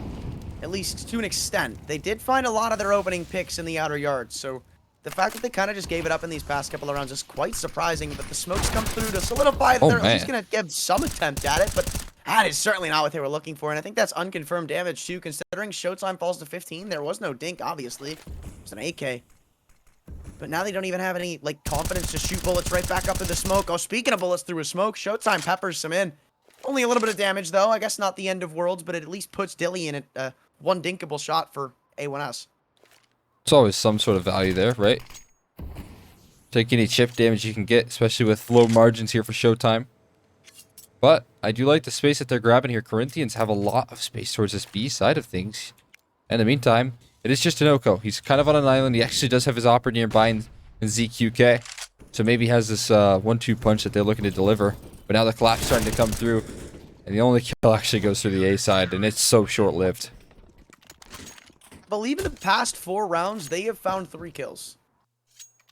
At least to an extent. They did find a lot of their opening picks in the outer yards, so the fact that they kind of just gave it up in these past couple of rounds is quite surprising, but the smokes come through to solidify that they're at least going to give some attempt at it, but that is certainly not what they were looking for, and I think that's unconfirmed damage too, considering SHOOWTiME falls to 15. There was no dink, obviously. It was an AK. But now they don't even have any, like, confidence to shoot bullets right back up in the smoke. Oh, speaking of bullets through a smoke, SHOOWTiME peppers some in. Only a little bit of damage, though. I guess not the end of worlds, but it at least puts Dilly in it. One dinkable shot for A1S. It's always some sort of value there, right? Take any chip damage you can get, especially with low margins here for SHOOWTiME. But I do like the space that they're grabbing here. Corinthians have a lot of space towards this B side of things. In the meantime, it is just danoco. He's kind of on an island. He actually does have his opera nearby in ZQK. So maybe he has this 1-2 punch that they're looking to deliver. But now the collapse starting to come through. And the only kill actually goes through the A side. And it's so short-lived. I believe in the past 4 rounds, they have found 3 kills.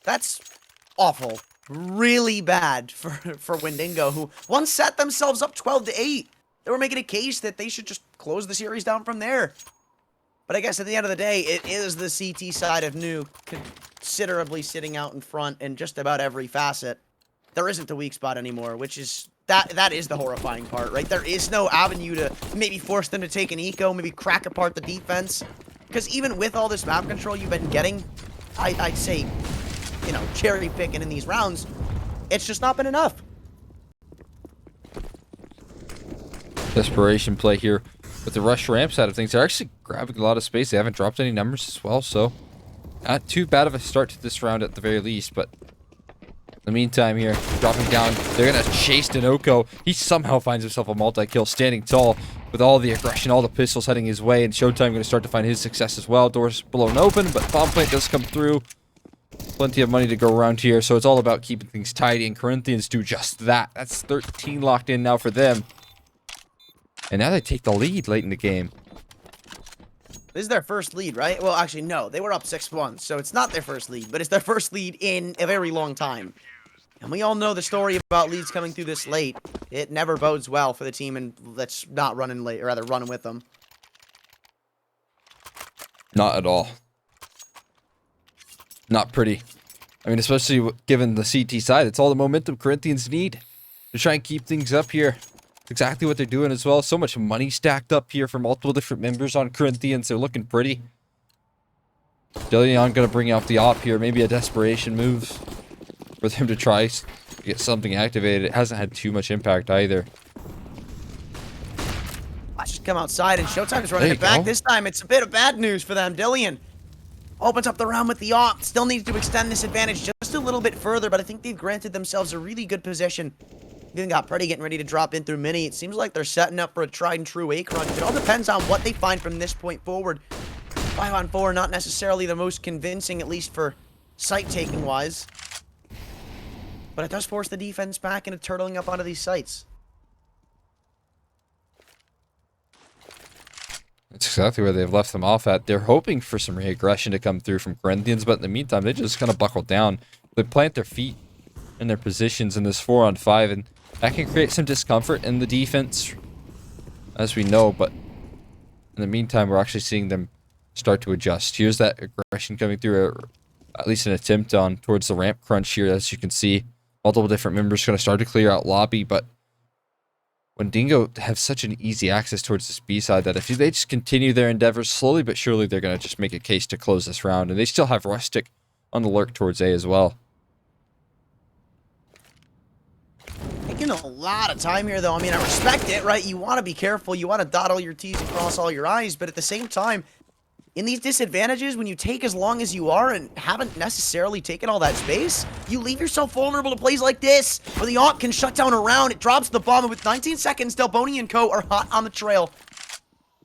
That's awful. Really bad for WINDINGO, who once set themselves up 12-8. They were making a case that they should just close the series down from there. But I guess at the end of the day, it is the CT side of Nuke considerably sitting out in front in just about every facet. There isn't the weak spot anymore, which is that is the horrifying part, right? There is no avenue to maybe force them to take an eco, maybe crack apart the defense. Because even with all this map control you've been getting, I'd say, you know, cherry picking in these rounds, it's just not been enough. Desperation play here with the rush ramp side of things. They're actually grabbing a lot of space. They haven't dropped any numbers as well, so not too bad of a start to this round at the very least. But in the meantime here, dropping down, they're going to chase danoco. He somehow finds himself a multi-kill, standing tall with all the aggression, all the pistols heading his way, and SHOOWTiME going to start to find his success as well. Doors blown open, but bomb plant does come through. Plenty of money to go around here, so it's all about keeping things tidy, and Corinthians do just that. That's 13 locked in now for them. And now they take the lead late in the game. This is their first lead, right? Well, actually, no. They were up 6-1, so it's not their first lead, but it's their first lead in a very long time. And we all know the story about leads coming through this late. It never bodes well for the team and that's not running late, or rather running with them. Not at all. Not pretty. I mean, especially given the CT side, it's all the momentum Corinthians need to try and keep things up here. Exactly what they're doing as well. So much money stacked up here for multiple different members on Corinthians. They're looking pretty. delboNi going to bring out the op here. Maybe a desperation move for them to try to get something activated. It hasn't had too much impact either. Watch it come outside, and SHOOWTiME is running it back. This time, it's a bit of bad news for them. delboNi opens up the round with the op. Still needs to extend this advantage just a little bit further, but I think they've granted themselves a really good position. Even got Pretty getting ready to drop in through Mini. It seems like they're setting up for a tried and true A crunch. It all depends on what they find from this point forward. 5-on-4, not necessarily the most convincing, at least for site taking wise. But it does force the defense back into turtling up onto these sites. That's exactly where they've left them off at. They're hoping for some re-aggression to come through from Corinthians, but in the meantime, they just kind of buckle down. They plant their feet in their positions in this 4-on-5, and that can create some discomfort in the defense, as we know, but in the meantime, we're actually seeing them start to adjust. Here's that aggression coming through, or at least an attempt on towards the ramp crunch here, as you can see. Multiple different members going to start to clear out lobby, but WINDINGO have such an easy access towards this B side that if they just continue their endeavors, slowly but surely they're going to just make a case to close this round, and they still have Rustic on the lurk towards A as well. Taking a lot of time here, though. I mean, I respect it, right? You want to be careful. You want to dot all your T's and cross all your I's, but at the same time, in these disadvantages, when you take as long as you are and haven't necessarily taken all that space, you leave yourself vulnerable to plays like this, where the AWP can shut down a round, it drops the bomb, and with 19 seconds, delboNi and co are hot on the trail,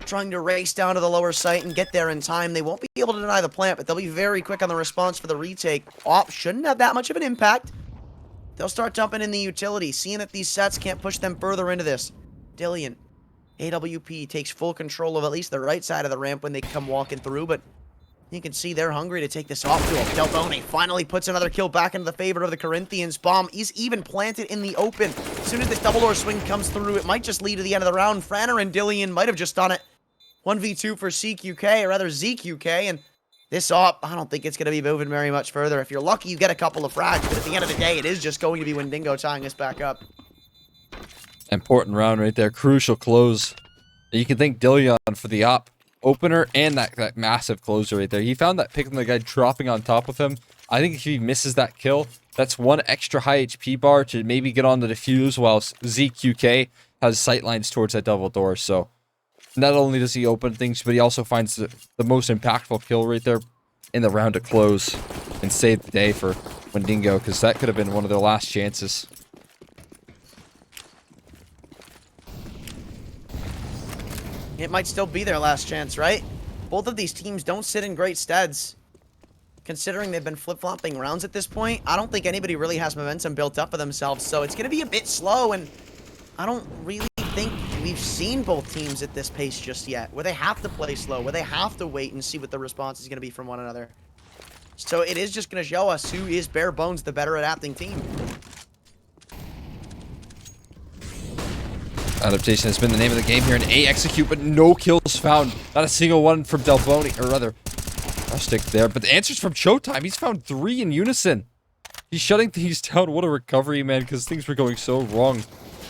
trying to race down to the lower site and get there in time. They won't be able to deny the plant, but they'll be very quick on the response for the retake. AWP shouldn't have that much of an impact. They'll start dumping in the utility, seeing that these sets can't push them further into this. Dillion, AWP takes full control of at least the right side of the ramp when they come walking through, but you can see they're hungry to take this off to him. delboNi finally puts another kill back into the favor of the Corinthians. Bomb is even planted in the open. As soon as this double door swing comes through, it might just lead to the end of the round. FRANAR and Dillion might have just done it. 1v2 for CQK, or rather ZQK, and this AWP, I don't think it's going to be moving very much further. If you're lucky, you get a couple of frags, but at the end of the day, it is just going to be WINDINGO tying us back up. Important round right there. Crucial close. You can thank Dillion for the AWP opener and that massive closer right there. He found that pick on the guy dropping on top of him. I think if he misses that kill, that's one extra high HP bar to maybe get on the defuse, while ZQK has sightlines towards that double door. So not only does he open things, but he also finds the most impactful kill right there in the round to close and save the day for WINDINGO, because that could have been one of their last chances. It might still be their last chance, right? Both of these teams don't sit in great steads. Considering they've been flip-flopping rounds at this point, I don't think anybody really has momentum built up for themselves, so it's going to be a bit slow, and I don't really think we've seen both teams at this pace just yet, where they have to play slow, where they have to wait and see what the response is going to be from one another. So it is just going to show us who is bare bones the better adapting team. Adaptation has been the name of the game here, and A execute, but no kills found. Not a single one from delboNi, or rather, Rustic there. But the answer's from SHOOWTiME. He's found 3 in unison. He's shutting things down. What a recovery, man, because things were going so wrong.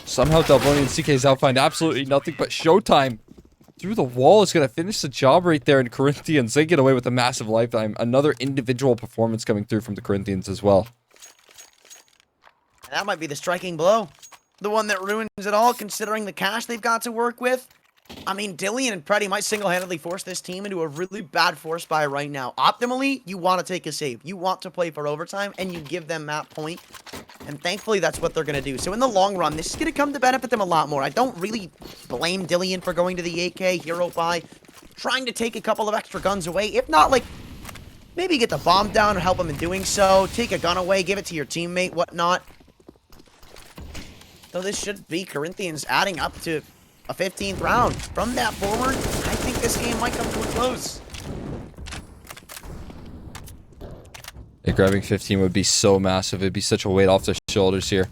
Somehow delboNi and ckzao find absolutely nothing, but SHOOWTiME through the wall is going to finish the job right there, and Corinthians, they get away with a massive lifetime. Another individual performance coming through from the Corinthians as well. And that might be the striking blow. The one that ruins it all, considering the cash they've got to work with. I mean, Dillion and Preddy might single-handedly force this team into a really bad force buy right now. Optimally, you want to take a save. You want to play for overtime, and you give them that point. And thankfully, that's what they're going to do. So in the long run, this is going to come to benefit them a lot more. I don't really blame Dillion for going to the 8K hero buy, trying to take a couple of extra guns away. If not, like, maybe get the bomb down or help them in doing so. Take a gun away, give it to your teammate, whatnot. Though this should be Corinthians adding up to a 15th round. From that forward, I think this game might come to a close. Yeah, grabbing 15 would be so massive. It'd be such a weight off their shoulders here.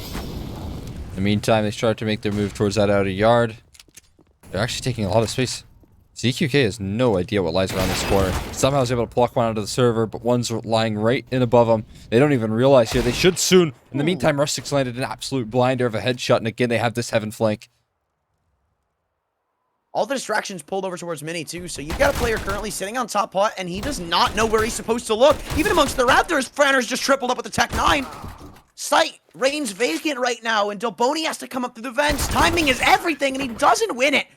In the meantime, they start to make their move towards that outer yard. They're actually taking a lot of space. ZQK has no idea what lies around this corner. Somehow is able to pluck one out of the server, but one's lying right in above them. They don't even realize here. They should soon. In the meantime, Rustic's landed an absolute blinder of a headshot, and again, they have this heaven flank. All the distractions pulled over towards Mini, too, so you've got a player currently sitting on top pot, and he does not know where he's supposed to look. Even amongst the Raptors, FRANAR's just tripled up with the Tech 9. Sight reigns vacant right now, and delboNi has to come up through the vents. Timing is everything, and he doesn't win it.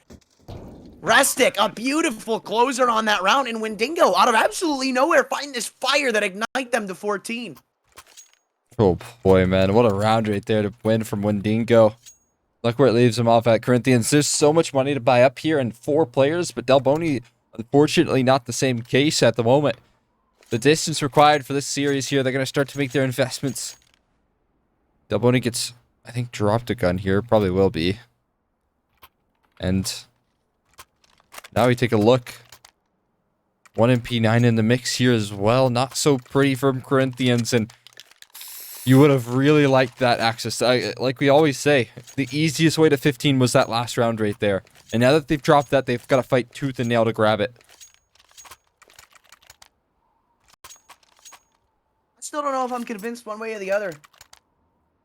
Rustic, a beautiful closer on that round, and WINDINGO, out of absolutely nowhere, find this fire that ignite them to 14. Oh boy, man, what a round right there to win from WINDINGO. Look where it leaves them off at Corinthians. There's so much money to buy up here and 4 players, but delboNi, unfortunately, not the same case at the moment. The distance required for this series here, they're going to start to make their investments. delboNi gets, I think, dropped a gun here. Probably will be. And now we take a look. 1 MP9 in the mix here as well. Not so pretty from Corinthians, and you would have really liked that access. Like we always say, the easiest way to 15 was that last round right there. And now that they've dropped that, they've got to fight tooth and nail to grab it. I still don't know if I'm convinced one way or the other.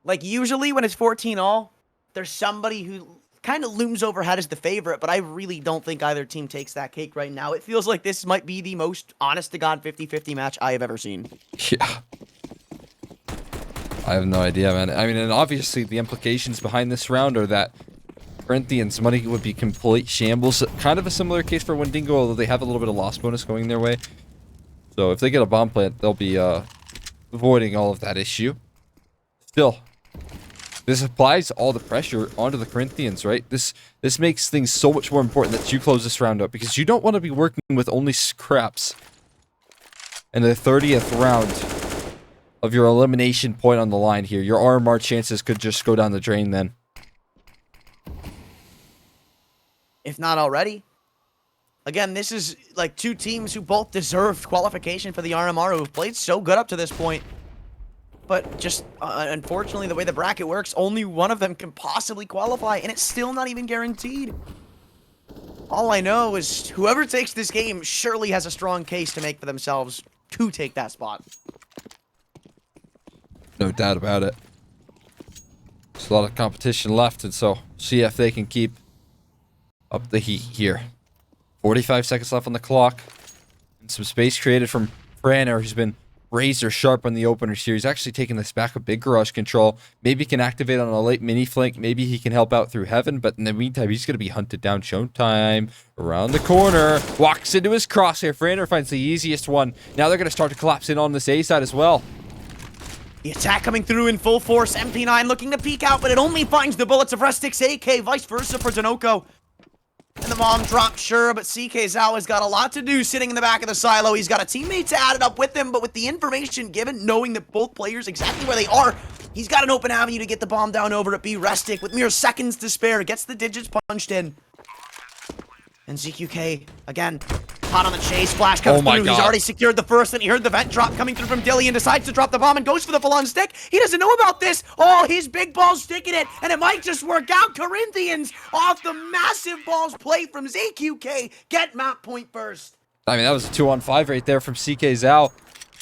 Like, usually when it's 14-all, there's somebody who kind of looms overhead as the favorite, but I really don't think either team takes that cake right now. It feels like this might be the most honest-to-God 50-50 match I have ever seen. Yeah. I have no idea, man. I mean, and obviously the implications behind this round are that Corinthians, money would be complete shambles. Kind of a similar case for WINDINGO, although they have a little bit of loss bonus going their way. So if they get a bomb plant, they'll be avoiding all of that issue. Still, this applies all the pressure onto the Corinthians, right? This makes things so much more important that you close this round up, because you don't want to be working with only scraps in the 30th round of your elimination point on the line here. Your RMR chances could just go down the drain then. If not already. Again, this is like two teams who both deserved qualification for the RMR, who have played so good up to this point. But just, unfortunately, the way the bracket works, only one of them can possibly qualify, and it's still not even guaranteed. All I know is whoever takes this game surely has a strong case to make for themselves to take that spot. No doubt about it. There's a lot of competition left, and so see if they can keep up the heat here. 45 seconds left on the clock. And some space created from FRANAR, who's been razor sharp on the openers here. He's actually taking this back a big garage control. Maybe he can activate on a late mini flank. Maybe he can help out through heaven. But in the meantime, he's going to be hunted down. SHOOWTiME around the corner. Walks into his crosshair. FRANAR finds the easiest one. Now they're going to start to collapse in on this A side as well. The attack coming through in full force. MP9 looking to peek out, but it only finds the bullets of Rustic's AK. Vice versa for danoco. And the bomb drop, sure, but ckzao has got a lot to do sitting in the back of the silo. He's got a teammate to add it up with him, but with the information given, knowing that both players exactly where they are, he's got an open avenue to get the bomb down over at B. Rustic with mere seconds to spare. Gets the digits punched in. And ZQK, again, hot on the chase. Flash comes through. He's already secured the first, and he heard the vent drop coming through from Dilly and decides to drop the bomb and goes for the full-on stick. He doesn't know about this. Oh, his big ball's sticking it, and it might just work out. Corinthians off the massive balls play from ZQK. Get map point first. I mean, that was a 2-on-5 right there from ckzao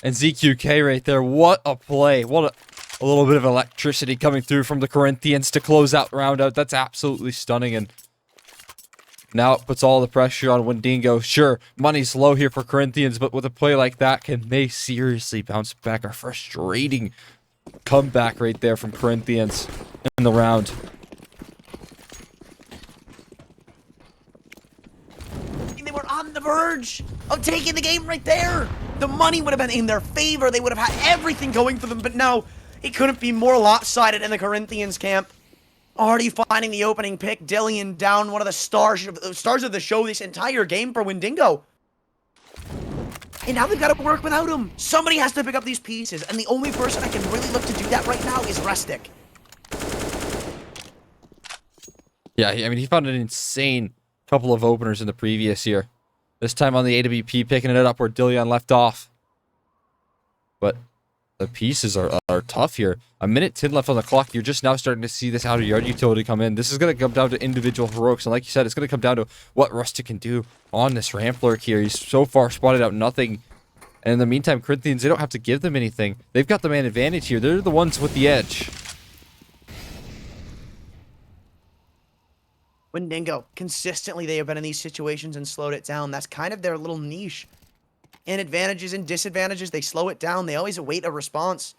and ZQK right there. What a play. What a little bit of electricity coming through from the Corinthians to close out round out. That's absolutely stunning, and now it puts all the pressure on WINDINGO. Sure, money's low here for Corinthians, but with a play like that, can they seriously bounce back? A frustrating comeback right there from Corinthians in the round. They were on the verge of taking the game right there. The money would have been in their favor. They would have had everything going for them, but now it couldn't be more lopsided in the Corinthians camp. Already finding the opening pick. Dillian down, one of the stars of the show this entire game for WINDINGO. And now they've got to work without him. Somebody has to pick up these pieces, and the only person I can really look to do that right now is Rustic. Yeah, I mean, he found an insane couple of openers in the previous year. This time on the AWP, picking it up where Dillian left off. But the pieces are tough here. A minute 10 left on the clock. You're just now starting to see this outer yard utility come in. This is going to come down to individual heroics. And like you said, it's going to come down to what Rustic can do on this ramp lurk here. He's so far spotted out nothing. And in the meantime, Corinthians, they don't have to give them anything. They've got the man advantage here. They're the ones with the edge. WINDINGO, consistently they have been in these situations and slowed it down. That's kind of their little niche. In advantages and disadvantages, they slow it down. They always await a response.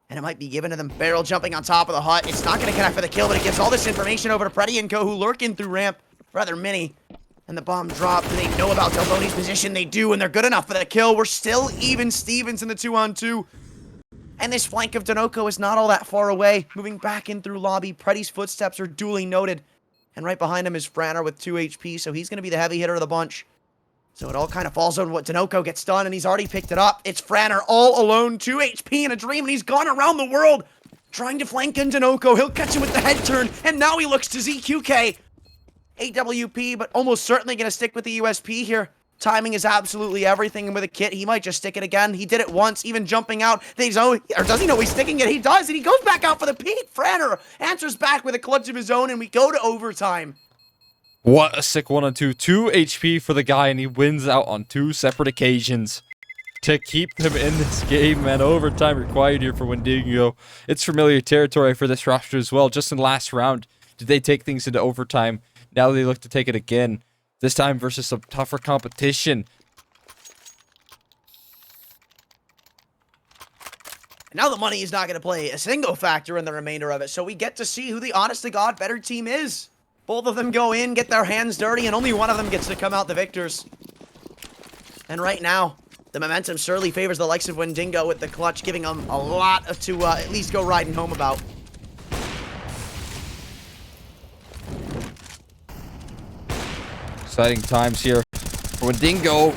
And it might be given to them. Barrel jumping on top of the hut. It's not going to connect for the kill, but it gives all this information over to Preddy and Co, who lurk in through ramp. Rather mini. And the bomb drop. Do they know about delboNi's position? They do, and they're good enough for the kill. We're still even Stevens in the 2-on-2. And this flank of danoco is not all that far away. Moving back in through lobby. Preddy's footsteps are duly noted. And right behind him is FRANAR with 2 HP, so he's going to be the heavy hitter of the bunch. So it all kind of falls on what danoco gets done, and he's already picked it up. It's FRANAR all alone, 2 HP in a dream, and he's gone around the world trying to flank in danoco. He'll catch him with the head turn, and now he looks to ZQK. AWP, but almost certainly going to stick with the USP here. Timing is absolutely everything, and with a kit, he might just stick it again. He did it once, even jumping out. Or does he know he's sticking it? He does, and he goes back out for the peak. FRANAR answers back with a clutch of his own, and we go to overtime. What a sick 1-on-2. 2 HP for the guy, and he wins out on 2 separate occasions to keep him in this game, man. Overtime required here for WINDINGO. It's familiar territory for this roster as well. Just in the last round, did they take things into overtime? Now they look to take it again. This time versus some tougher competition. Now the money is not going to play a single factor in the remainder of it, so we get to see who the honest-to-God better team is. Both of them go in, get their hands dirty, and only one of them gets to come out the victors. And right now, the momentum surely favors the likes of WINDINGO with the clutch, giving them a lot to at least go riding home about. Exciting times here for WINDINGO.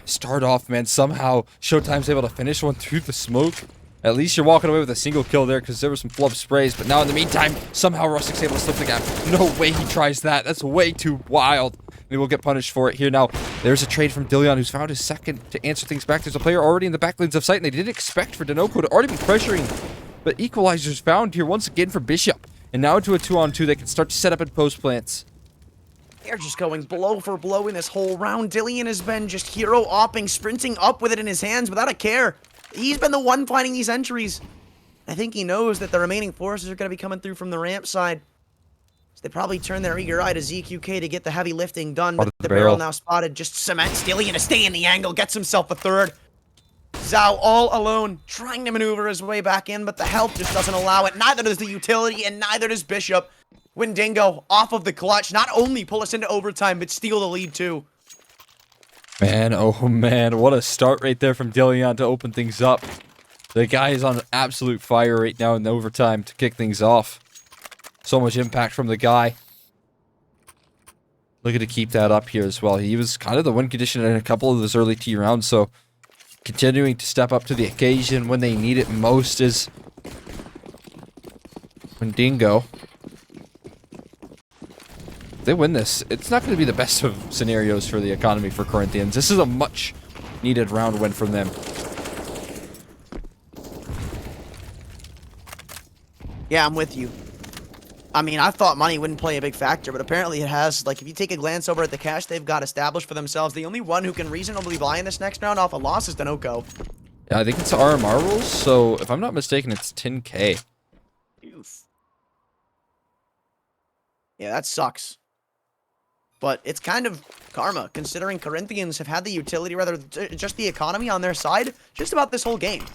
Start off, man. Somehow, SHOOWTiME's able to finish one through the smoke. At least you're walking away with a single kill there because there were some flub sprays. But now in the meantime, somehow Rustic's able to slip the gap. No way he tries that. That's way too wild. And he will get punished for it here. Now, there's a trade from delboNi who's found his second to answer things back. There's a player already in the backlands of sight, and they didn't expect for danoco to already be pressuring. But equalizers found here once again for Bishop. And now into a 2-on-2, they can start to set up in post plants. They're just going blow for blow in this whole round. delboNi has been just hero-opping, sprinting up with it in his hands without a care. He's been the one finding these entries. I think he knows that the remaining forces are going to be coming through from the ramp side. So they probably turn their eager eye to ZQK to get the heavy lifting done. But the barrel now spotted just cements delboNi to stay in the angle, gets himself a third. ckzao all alone, trying to maneuver his way back in, but the help just doesn't allow it. Neither does the utility, and neither does Bishop. WINDINGO off of the clutch, not only pull us into overtime, but steal the lead too. Man, oh man, what a start right there from delboNi to open things up. The guy is on absolute fire right now in the overtime to kick things off. So much impact from the guy. Looking to keep that up here as well. He was kind of the win condition in a couple of those early T rounds, so continuing to step up to the occasion when they need it most is WINDINGO. If they win this, it's not going to be the best of scenarios for the economy for Corinthians. This is a much needed round win from them. Yeah, I'm with you. I mean, I thought money wouldn't play a big factor, but apparently it has. Like, if you take a glance over at the cash they've got established for themselves, the only one who can reasonably buy in this next round off a loss is danoco. Yeah, I think it's RMR rules, so if I'm not mistaken, it's 10K. Oof. Yeah, that sucks. But it's kind of karma, considering Corinthians have had the utility, rather just the economy on their side, just about this whole game.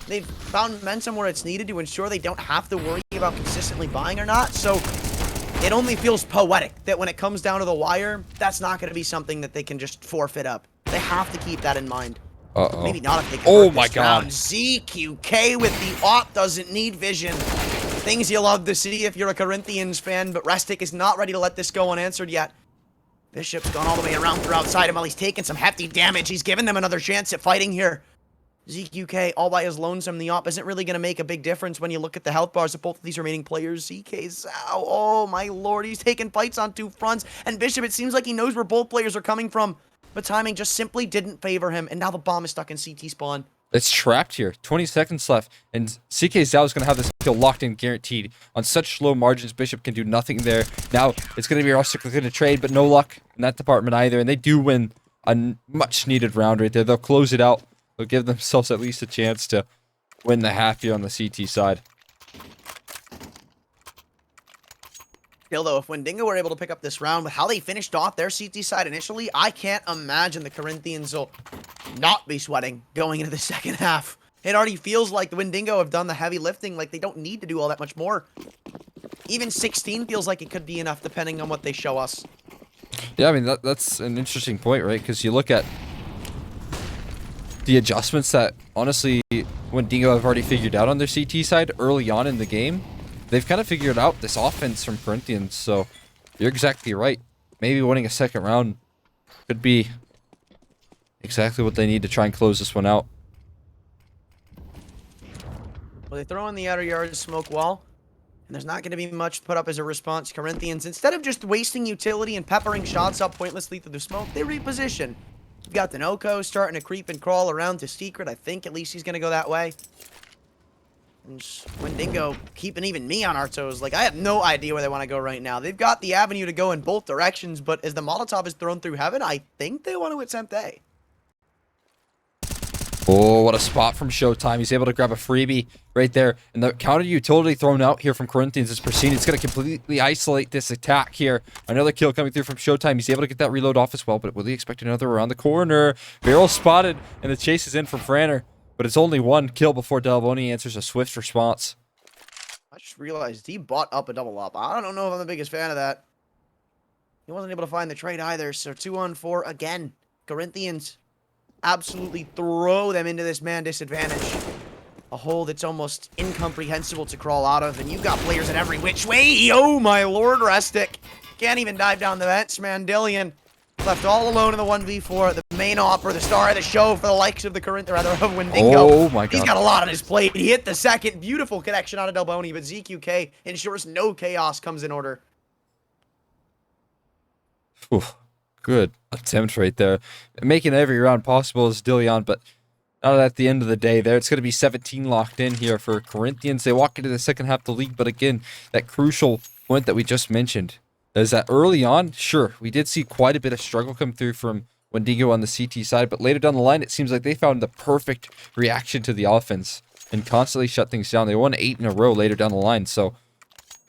They've found momentum where it's needed to ensure they don't have to worry about consistently buying or not, so it only feels poetic that when it comes down to the wire, that's not going to be something that they can just forfeit up. They have to keep that in mind. Uh-oh. Maybe not if they can. Oh my god. ZQK with the AWP doesn't need vision. Things you love to see if you're a Corinthians fan, but Restic is not ready to let this go unanswered yet. Bishop's gone all the way around through outside him while he's taking some hefty damage. He's given them another chance at fighting here. ZQK all by his lonesome. The op isn't really going to make a big difference when you look at the health bars of both of these remaining players. ckzao, oh my lord, he's taking fights on two fronts. And Bishop, it seems like he knows where both players are coming from. But timing just simply didn't favor him. And now the bomb is stuck in CT spawn. It's trapped here. 20 seconds left. And ckzao is going to have this kill locked in guaranteed. On such low margins, Bishop can do nothing there. Now, it's going to be Rustic looking to trade, but no luck in that department either. And they do win a much needed round right there. They'll close it out. They'll give themselves at least a chance to win the half here on the CT side. Still, though, if WINDINGO were able to pick up this round with how they finished off their CT side initially, I can't imagine the Corinthians will not be sweating going into the second half. It already feels like the WINDINGO have done the heavy lifting, like they don't need to do all that much more. Even 16 feels like it could be enough depending on what they show us. Yeah, I mean, that's an interesting point, right? Because you look at the adjustments that, honestly, WINDINGO have already figured out on their CT side early on in the game. They've kind of figured out this offense from Corinthians, so you're exactly right. Maybe winning a second round could be exactly what they need to try and close this one out. Well, they throw in the outer yard smoke wall, and there's not going to be much put up as a response. Corinthians, instead of just wasting utility and peppering shots up pointlessly through the smoke, they reposition. You've got danoco starting to creep and crawl around to secret. I think at least he's going to go that way. And WINDINGO keeping even me on our toes. Like, I have no idea where they want to go right now. They've got the avenue to go in both directions, but as the Molotov is thrown through heaven, I think they want to attempt A. Oh, what a spot from SHOOWTiME. He's able to grab a freebie right there. And the counter utility thrown out here from Corinthians is pristine. It's going to completely isolate this attack here. Another kill coming through from SHOOWTiME. He's able to get that reload off as well, but will he expect another around the corner? Barrel spotted, and the chase is in from FRANAR. But it's only one kill before delboNi answers a swift response. I just realized he bought up a double up. I don't know if I'm the biggest fan of that. He wasn't able to find the trade either, so 2-on-4 again. Corinthians absolutely throw them into this man disadvantage. A hole that's almost incomprehensible to crawl out of, and you've got players in every which way. Oh my lord, Restic. Can't even dive down the vents, man. Dillian left all alone in the 1v4, the main opera, the star of the show for the likes of the of WINDINGO. Oh my god. He's got a lot on his plate. He hit the second. Beautiful connection out of delboNi, but ZQK ensures no chaos comes in order. Ooh, good attempt right there. Making every round possible is Dillian, but not at the end of the day there. It's going to be 17 locked in here for Corinthians. They walk into the second half of the league, but again, that crucial point that we just mentioned is that early on, sure, we did see quite a bit of struggle come through from WINDINGO on the CT side, but later down the line, it seems like they found the perfect reaction to the offense and constantly shut things down. They won 8 in a row later down the line, so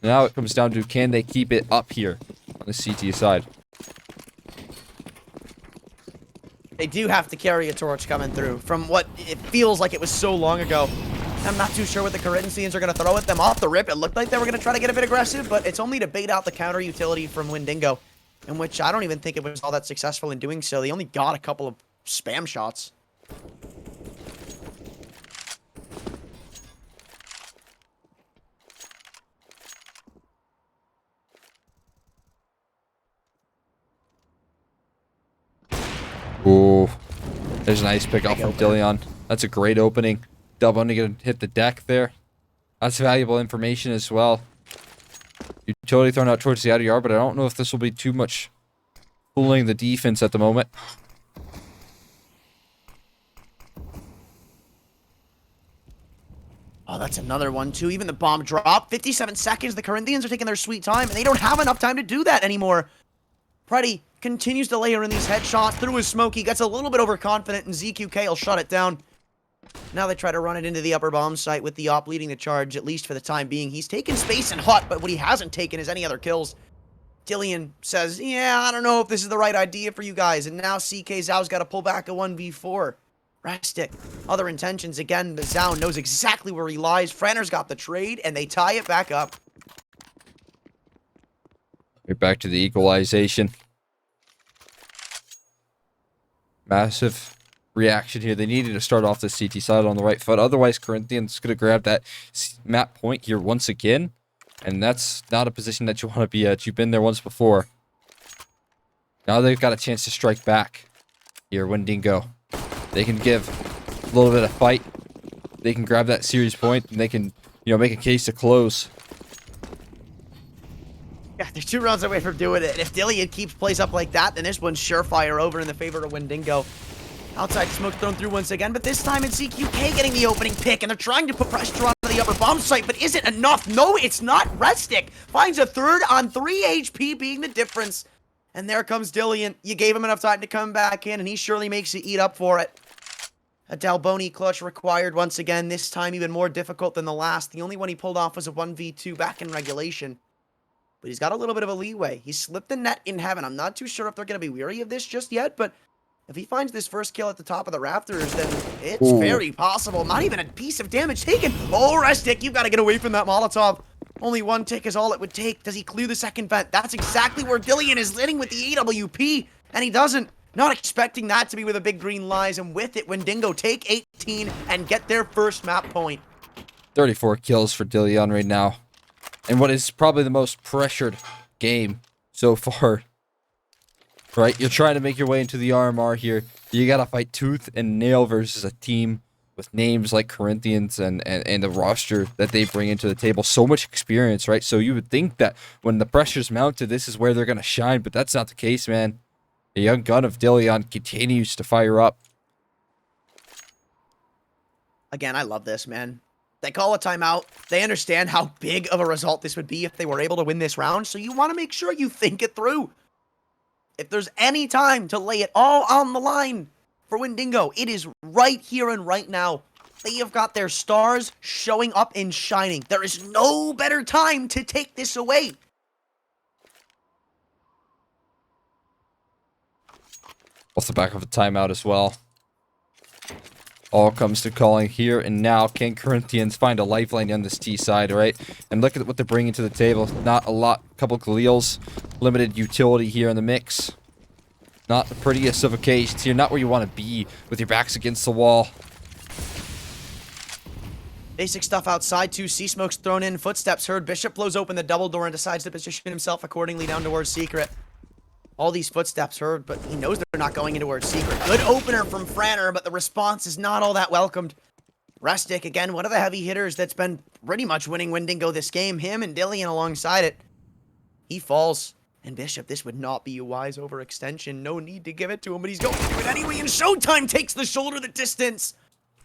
now it comes down to, can they keep it up here on the CT side? They do have to carry a torch coming through from what it feels like it was so long ago. I'm not too sure what the Corinthians are going to throw at them off the rip. It looked like they were going to try to get a bit aggressive, but it's only to bait out the counter utility from WINDINGO, in which I don't even think it was all that successful in doing so. They only got a couple of spam shots. Ooh, there's a nice pick off from Dillian. That's a great opening. delboNi gonna hit the deck there. That's valuable information as well. Utility thrown out towards the outer yard, but I don't know if this will be too much fooling the defense at the moment. Oh, that's another one, too. Even the bomb drop. 57 seconds. The Corinthians are taking their sweet time, and they don't have enough time to do that anymore. Preddy continues to layer in these headshots through his smoke. He gets a little bit overconfident, and ZQK will shut it down. Now they try to run it into the upper bomb site with the op leading the charge, at least for the time being. He's taken space and hot, but what he hasn't taken is any other kills. Dillian says, yeah, I don't know if this is the right idea for you guys. And now ckzao's got to pull back a 1v4. Rastic, other intentions again, but Zao knows exactly where he lies. FRANAR's got the trade, and they tie it back up. We're back to the equalization. Massive reaction here. They needed to start off the CT side on the right foot. Otherwise, Corinthians going to grab that map point here once again. And that's not a position that you want to be at. You've been there once before. Now they've got a chance to strike back here, WINDINGO. They can give a little bit of fight. They can grab that series point, and they can, you know, make a case to close. Yeah, they're 2 rounds away from doing it. If Dillian keeps plays up like that, then this one's surefire over in the favor of WINDINGO. Outside smoke thrown through once again, but this time it's CQK getting the opening pick, and they're trying to put pressure on the upper bomb site, but is it enough? No, it's not. Restic finds a third on 3 HP being the difference. And there comes Dillian. You gave him enough time to come back in, and he surely makes you eat up for it. A delboNi clutch required once again, this time even more difficult than the last. The only one he pulled off was a 1v2 back in regulation. But he's got a little bit of a leeway. He slipped the net in heaven. I'm not too sure if they're going to be weary of this just yet, but if he finds this first kill at the top of the rafters, then it's very possible. Not even a piece of damage taken. Oh, Restic, you've got to get away from that Molotov. Only 1 tick is all it would take. Does he clear the second vent? That's exactly where Dillian is hitting with the AWP, and he doesn't. Not expecting that to be where the big green lies, and with it, WINDINGO take 18 and get their first map point. 34 kills for Dillian right now. And what is probably the most pressured game so far. Right? You're trying to make your way into the RMR here. You gotta fight tooth and nail versus a team with names like Corinthians and the roster that they bring into the table. So much experience, right? So you would think that when the pressure's mounted, this is where they're gonna shine, but that's not the case, man. The young gun of Dillian continues to fire up. Again, I love this, man. They call a timeout. They understand how big of a result this would be if they were able to win this round, so you want to make sure you think it through. If there's any time to lay it all on the line for WINDINGO, it is right here and right now. They have got their stars showing up and shining. There is no better time to take this away. Off the back of a timeout as well. All comes to calling here and now. Can Corinthians find a lifeline on this T side, right? And look at what they're bringing to the table. Not a lot couple Galeals, limited utility here in the mix. Not the prettiest of occasions here, not where you want to be with your backs against the wall. Basic stuff outside too. Sea smoke's thrown in. Footsteps heard. Bishop blows open the double door and decides to position himself accordingly down towards Secret. All these footsteps heard, but he knows they're not going into towards Secret. Good opener from FRANAR, but the response is not all that welcomed. Rustic, again, one of the heavy hitters that's been pretty much winning WINDINGO this game. Him and Dillian alongside it. He falls. And Bishop, this would not be a wise overextension. No need to give it to him, but he's going to do it anyway. And SHOOWTiME takes the shoulder the distance.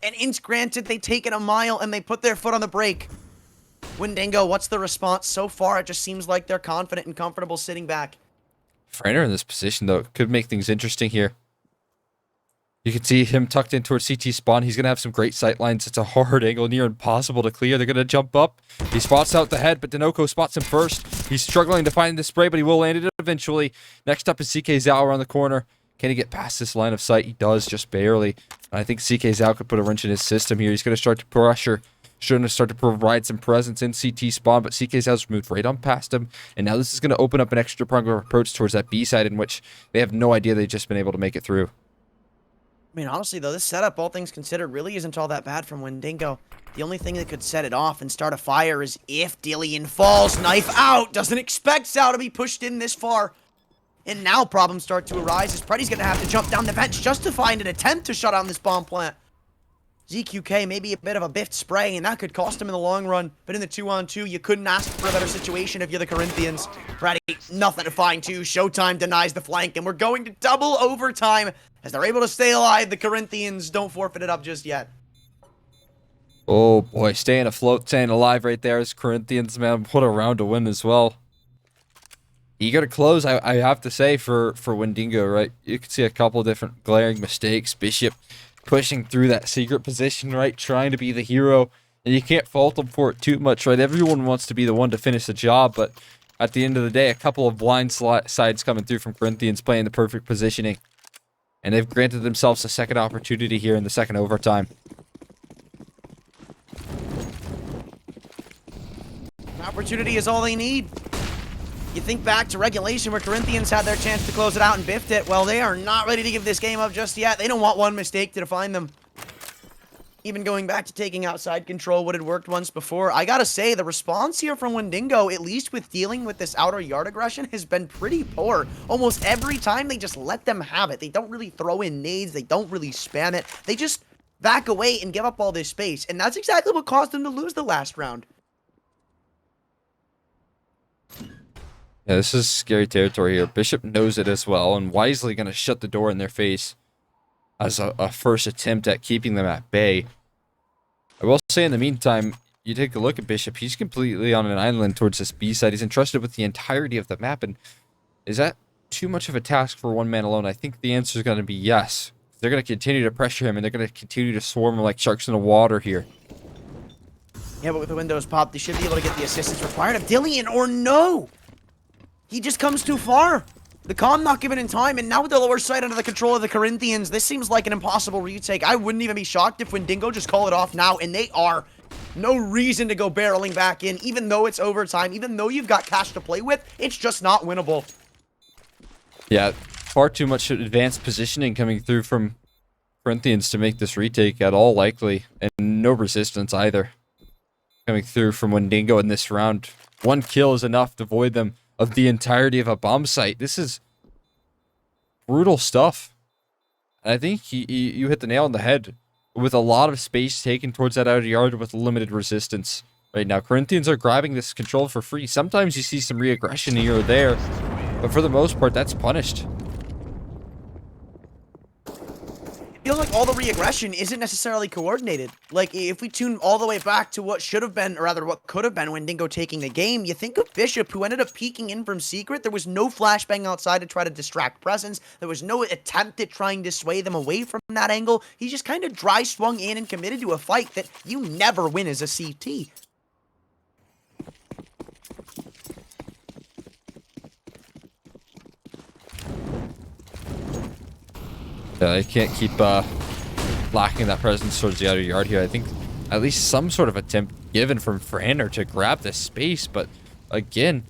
And inch granted, they take it a mile and they put their foot on the brake. WINDINGO, what's the response? So far, it just seems like they're confident and comfortable sitting back. FRANAR in this position, though, could make things interesting here. You can see him tucked in towards CT spawn. He's going to have some great sight lines. It's a hard angle, near impossible to clear. They're going to jump up. He spots out the head, but danoco spots him first. He's struggling to find the spray, but he will land it eventually. Next up is ckzao around the corner. Can he get past this line of sight? He does, just barely. I think ckzao could put a wrench in his system here. He's going to start to pressure. Shouldn't start to provide some presence in CT spawn, but ckzao's moved right on past him. And now this is going to open up an extra prong of approach towards that B side in which they have no idea they've just been able to make it through. I mean, honestly, though, this setup, all things considered, really isn't all that bad from WINDINGO. The only thing that could set it off and start a fire is if Dillian falls, knife out, doesn't expect Zao to be pushed in this far. And now problems start to arise as Preddy's going to have to jump down the bench just to find an attempt to shut down this bomb plant. ZQK, maybe a bit of a biffed spray, and that could cost him in the long run. But in the 2-on-2, you couldn't ask for a better situation if you're the Corinthians. Preddy, nothing to find too. SHOOWTiME denies the flank, and we're going to double overtime. As they're able to stay alive, the Corinthians don't forfeit it up just yet. Oh boy, staying afloat, staying alive right there as Corinthians, man. What a round to win as well. Eager to close, I have to say, for WINDINGO, right? You can see a couple different glaring mistakes. Bishop pushing through that secret position, right? Trying to be the hero. And you can't fault them for it too much, right? Everyone wants to be the one to finish the job, but at the end of the day, a couple of blind sides coming through from Corinthians playing the perfect positioning. And they've granted themselves a second opportunity here in the second overtime. An opportunity is all they need. You think back to regulation where Corinthians had their chance to close it out and biffed it. Well, they are not ready to give this game up just yet. They don't want one mistake to define them. Even going back to taking outside control, what had worked once before. I gotta say, the response here from WINDINGO, at least with dealing with this outer yard aggression, has been pretty poor. Almost every time they just let them have it. They don't really throw in nades. They don't really spam it. They just back away and give up all this space. And that's exactly what caused them to lose the last round. Yeah, this is scary territory here. Bishop knows it as well, and wisely going to shut the door in their face as a first attempt at keeping them at bay. I will say in the meantime, you take a look at Bishop, he's completely on an island towards this B side. He's entrusted with the entirety of the map, and is that too much of a task for one man alone? I think the answer is going to be yes. They're going to continue to pressure him, and they're going to continue to swarm him like sharks in the water here. Yeah, but with the windows popped, they should be able to get the assistance required of Dillian, or no! He just comes too far. The comm not given in time, and now with the lower side under the control of the Corinthians, this seems like an impossible retake. I wouldn't even be shocked if WINDINGO just call it off now, and they are. No reason to go barreling back in, even though it's overtime, even though you've got cash to play with, it's just not winnable. Yeah, far too much advanced positioning coming through from Corinthians to make this retake at all likely, and no resistance either coming through from WINDINGO in this round. One kill is enough to void them of the entirety of a bomb site. This is brutal stuff. And I think you hit the nail on the head with a lot of space taken towards that outer yard with limited resistance. Right now, Corinthians are grabbing this control for free. Sometimes you see some re-aggression here or there, but for the most part, that's punished. I feel like all the re-aggression isn't necessarily coordinated. Like, if we tune all the way back to what should have been, or rather what could have been WINDINGO taking the game, you think of Bishop, who ended up peeking in from secret. There was no flashbang outside to try to distract presence. There was no attempt at trying to sway them away from that angle. He just kind of dry swung in and committed to a fight that you never win as a CT. Yeah, they can't keep lacking that presence towards the outer yard here. I think at least some sort of attempt given from FRANAR to grab this space, but again,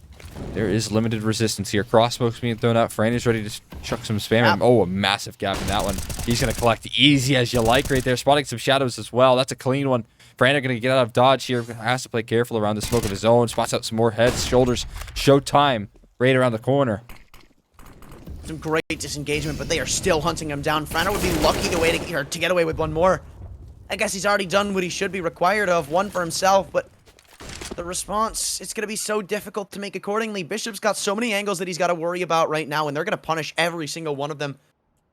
There is limited resistance here. Cross smoke's being thrown out. FRANAR's ready to chuck some spam. Yep. Oh, a massive gap in that one. He's going to collect easy as you like right there. Spotting some shadows as well. That's a clean one. FRANAR going to get out of dodge here. Has to play careful around the smoke of his own. Spots out some more heads, shoulders. SHOOWTiME right around the corner. Some great disengagement, but they are still hunting him down. FRANAR would be lucky to get away with one more. I guess he's already done what he should be required of. One for himself, but the response, it's going to be so difficult to make accordingly. Bishop's got so many angles that he's got to worry about right now, and they're going to punish every single one of them.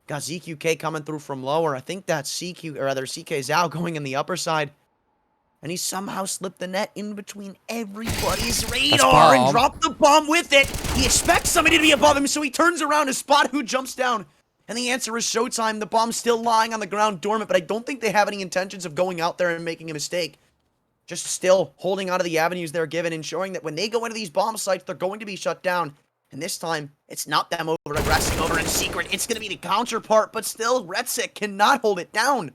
Got ZQK coming through from lower. I think that's ckzao going in the upper side. And he somehow slipped the net in between everybody's radar and dropped the bomb with it. He expects somebody to be above him, so he turns around to spot who jumps down. And the answer is SHOOWTiME. The bomb's still lying on the ground dormant, but I don't think they have any intentions of going out there and making a mistake. Just still holding onto the avenues they're given, ensuring that when they go into these bomb sites, they're going to be shut down. And this time, it's not them over-aggressing over in secret. It's going to be the counterpart, but still, Retsik cannot hold it down.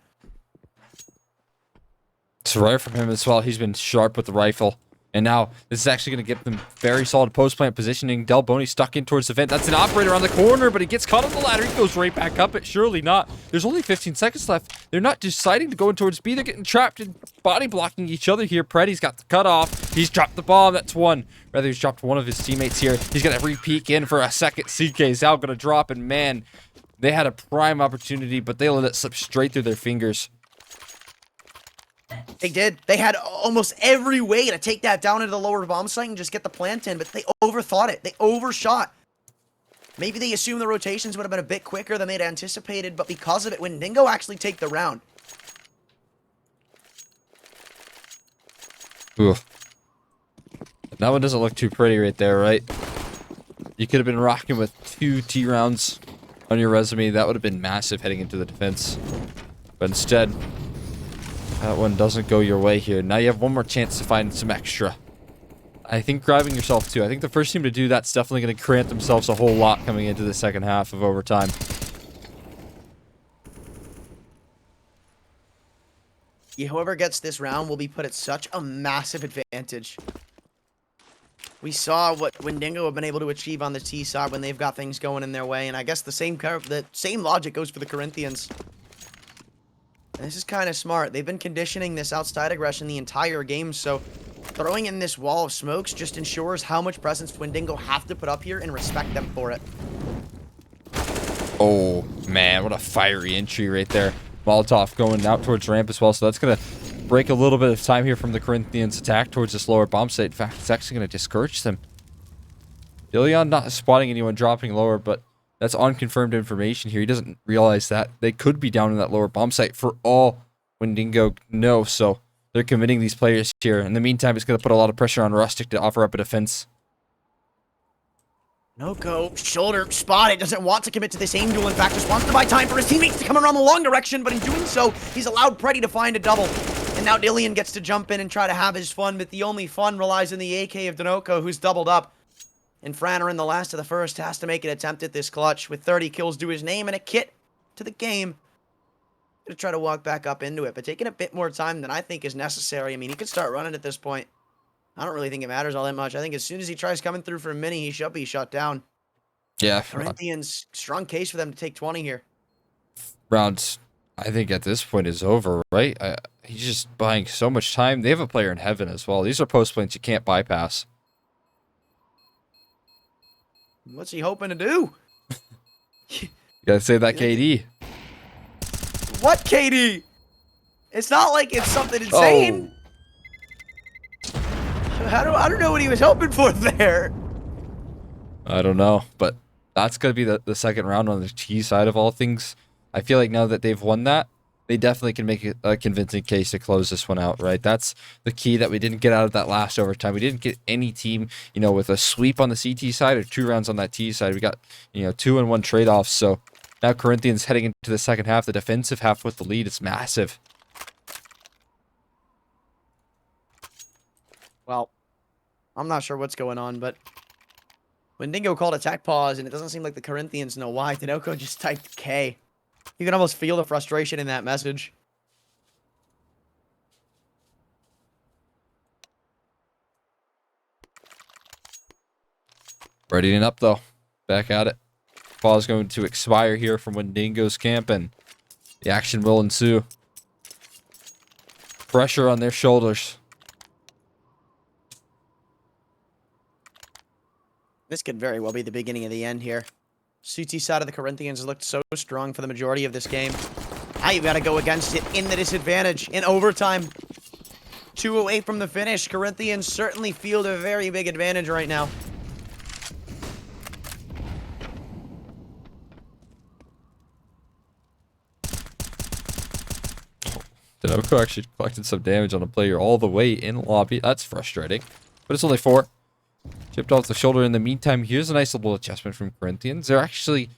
It's rare from him as well. He's been sharp with the rifle. And now, this is actually going to give them very solid post-plant positioning. delboNi stuck in towards the vent. That's an operator on the corner, but he gets caught on the ladder. He goes right back up it. Surely not. There's only 15 seconds left. They're not deciding to go in towards B. They're getting trapped and body blocking each other here. Preddy's got the cutoff. He's dropped the bomb. That's one. Rather, he's dropped one of his teammates here. He's going to re-peek in for a second. ckzao going to drop, and man, they had a prime opportunity, but they let it slip straight through their fingers. They did. They had almost every way to take that down into the lower bomb site and just get the plant in, but they overthought it. They overshot. Maybe they assumed the rotations would have been a bit quicker than they'd anticipated, but because of it, WINDINGO actually take the round. Ooh. That one doesn't look too pretty right there, right? You could have been rocking with 2 T rounds on your resume. That would have been massive heading into the defense. But instead, that one doesn't go your way here. Now you have one more chance to find some extra. I think grabbing yourself too. I think the first team to do that's definitely going to cramp themselves a whole lot coming into the second half of overtime. Whoever gets this round will be put at such a massive advantage. We saw what WINDINGO have been able to achieve on the T side when they've got things going in their way, and I guess the same logic goes for the Corinthians. And this is kind of smart. They've been conditioning this outside aggression the entire game, so throwing in this wall of smokes just ensures how much presence WINDINGO have to put up here and respect them for it. Oh, man, what a fiery entry right there. Molotov going out towards ramp as well, so that's going to break a little bit of time here from the Corinthians' attack towards this lower bomb site. In fact, it's actually going to discourage them. delboNi not spotting anyone dropping lower, but that's unconfirmed information here. He doesn't realize that they could be down in that lower bomb site for all WINDINGO know, so they're committing these players here. In the meantime, it's going to put a lot of pressure on Rustic to offer up a defense. Danoco, shoulder spotted, doesn't want to commit to this aim duel. In fact, just wants to buy time for his teammates to come around the long direction, but in doing so, he's allowed Preddy to find a double. And now Dillian gets to jump in and try to have his fun, but the only fun relies on the AK of Danoco, who's doubled up. And FRANAR in the last of the first has to make an attempt at this clutch with 30 kills to his name and a kit to the game. Gonna try to walk back up into it, but taking a bit more time than I think is necessary. I mean, he could start running at this point. I don't really think it matters all that much. I think as soon as he tries coming through for a mini, he should be shut down. Yeah. Corinthians, strong case for them to take 20 here. Rounds, I think at this point is over, right? He's just buying so much time. They have a player in heaven as well. These are post planes you can't bypass. What's he hoping to do? You gotta save that KD. What KD? It's not like it's something insane. Oh. I don't know what he was hoping for there. I don't know, but that's going to be the second round on the T side of all things. I feel like now that they've won that, they definitely can make a convincing case to close this one out, right? That's the key that we didn't get out of that last overtime. We didn't get any team, you know, with a sweep on the CT side or 2 rounds on that T side. We got, you know, 2-1 trade-offs. So now Corinthians heading into the second half, the defensive half with the lead. It's massive. Well, I'm not sure what's going on, but WINDINGO called attack pause, and it doesn't seem like the Corinthians know why. Danoco just typed K. You can almost feel the frustration in that message. Readying up, though. Back at it. Ball is going to expire here from WINDINGO's camp, and the action will ensue. Pressure on their shoulders. This could very well be the beginning of the end here. SHOOWTiME side of the Corinthians looked so strong for the majority of this game. Now you gotta go against it in the disadvantage in overtime. 2 away from the finish. Corinthians certainly feel a very big advantage right now. danoco actually collected some damage on a player all the way in lobby. That's frustrating. But it's only 4. Chipped off the shoulder in the meantime. Here's a nice little adjustment from Corinthians. They're actually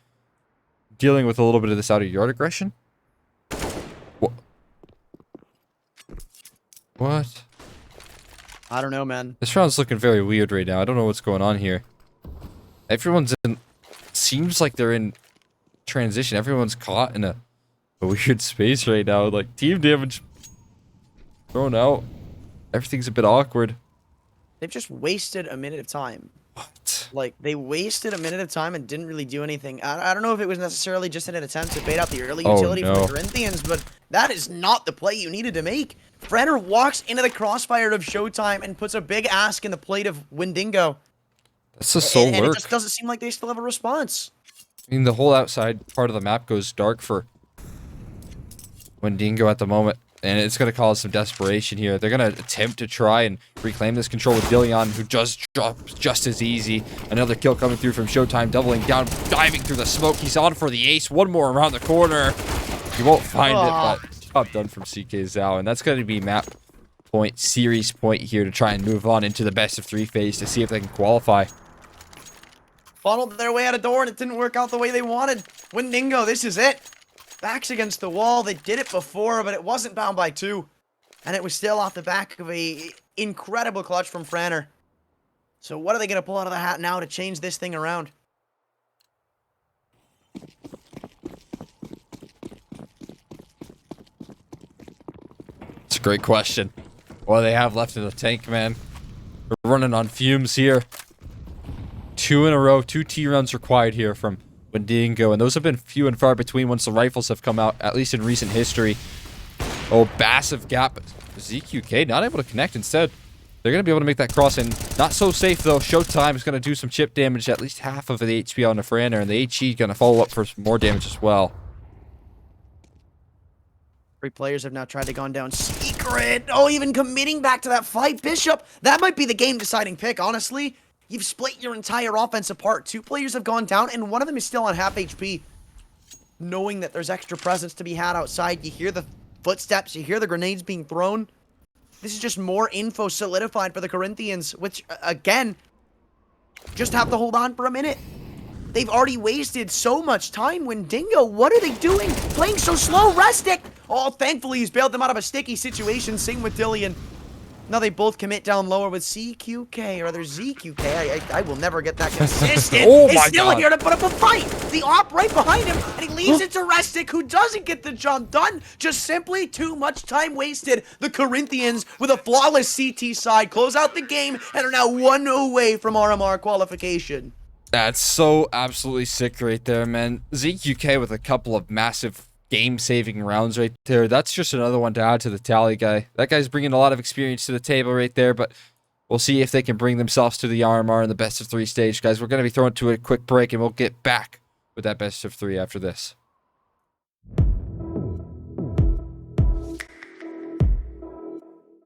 dealing with a little bit of this out-of-yard aggression. What? I don't know, man. This round's looking very weird right now. I don't know what's going on here. Everyone's in... Seems like they're in transition. Everyone's caught in a weird space right now. Like, team damage thrown out. Everything's a bit awkward. They've just wasted a minute of time. What? Like, they wasted a minute of time and didn't really do anything. I don't know if it was necessarily just in an attempt to bait out the early utility from the Corinthians, but that is not the play you needed to make. FRANAR walks into the crossfire of SHOOWTiME and puts a big ask in the plate of WINDINGO. That's a soul and lurk. it just doesn't seem like they still have a response. I mean, the whole outside part of the map goes dark for WINDINGO at the moment, and it's going to cause some desperation here. They're going to attempt to try and reclaim this control with delboNi, who just drops just as easy. Another kill coming through from SHOOWTiME, doubling down, diving through the smoke. He's on for the ace. One more around the corner. He won't find it, but job done from ckzao, and that's going to be map point, series point here to try and move on into the best of 3 phase to see if they can qualify. Funneled their way out of door, and it didn't work out the way they wanted. WINDINGO, this is it. Backs against the wall. They did it before, but it wasn't bound by 2. And it was still off the back of a incredible clutch from FRANAR. So what are they going to pull out of the hat now to change this thing around? It's a great question. What do they have left in the tank, man? We're running on fumes here. 2 in a row, 2 T runs required here from WINDINGO, and those have been few and far between once the rifles have come out, at least in recent history. Oh, massive gap. ZQK not able to connect. Instead, they're going to be able to make that cross in. Not so safe, though. SHOOWTiME is going to do some chip damage, at least half of the HP on the FRANAR, and the HE going to follow up for some more damage as well. 3 players have now tried to gone down secret. Oh, even committing back to that fight. Bishop, that might be the game-deciding pick, honestly. You've split your entire offense apart. 2 players have gone down, and one of them is still on half HP. Knowing that there's extra presence to be had outside, you hear the footsteps, you hear the grenades being thrown. This is just more info solidified for the Corinthians, which, again, just have to hold on for a minute. They've already wasted so much time. WINDINGO, what are they doing? Playing so slow. Restic! Oh, thankfully he's bailed them out of a sticky situation. Same with delboNi. Now they both commit down lower with CQK, or rather ZQK. I will never get that consistent. Oh He's my still God. here to put up a fight. The op right behind him, and he leaves it to Restic, who doesn't get the job done. Just simply too much time wasted. The Corinthians, with a flawless CT side, close out the game and are now 1 away from RMR qualification. That's so absolutely sick right there, man. ZQK with a couple of massive game-saving rounds right there. That's just another one to add to the tally, guy. That guy's bringing a lot of experience to the table right there, but we'll see if they can bring themselves to the RMR in the best of 3 stage, guys. We're going to be throwing to a quick break, and we'll get back with that best of 3 after this.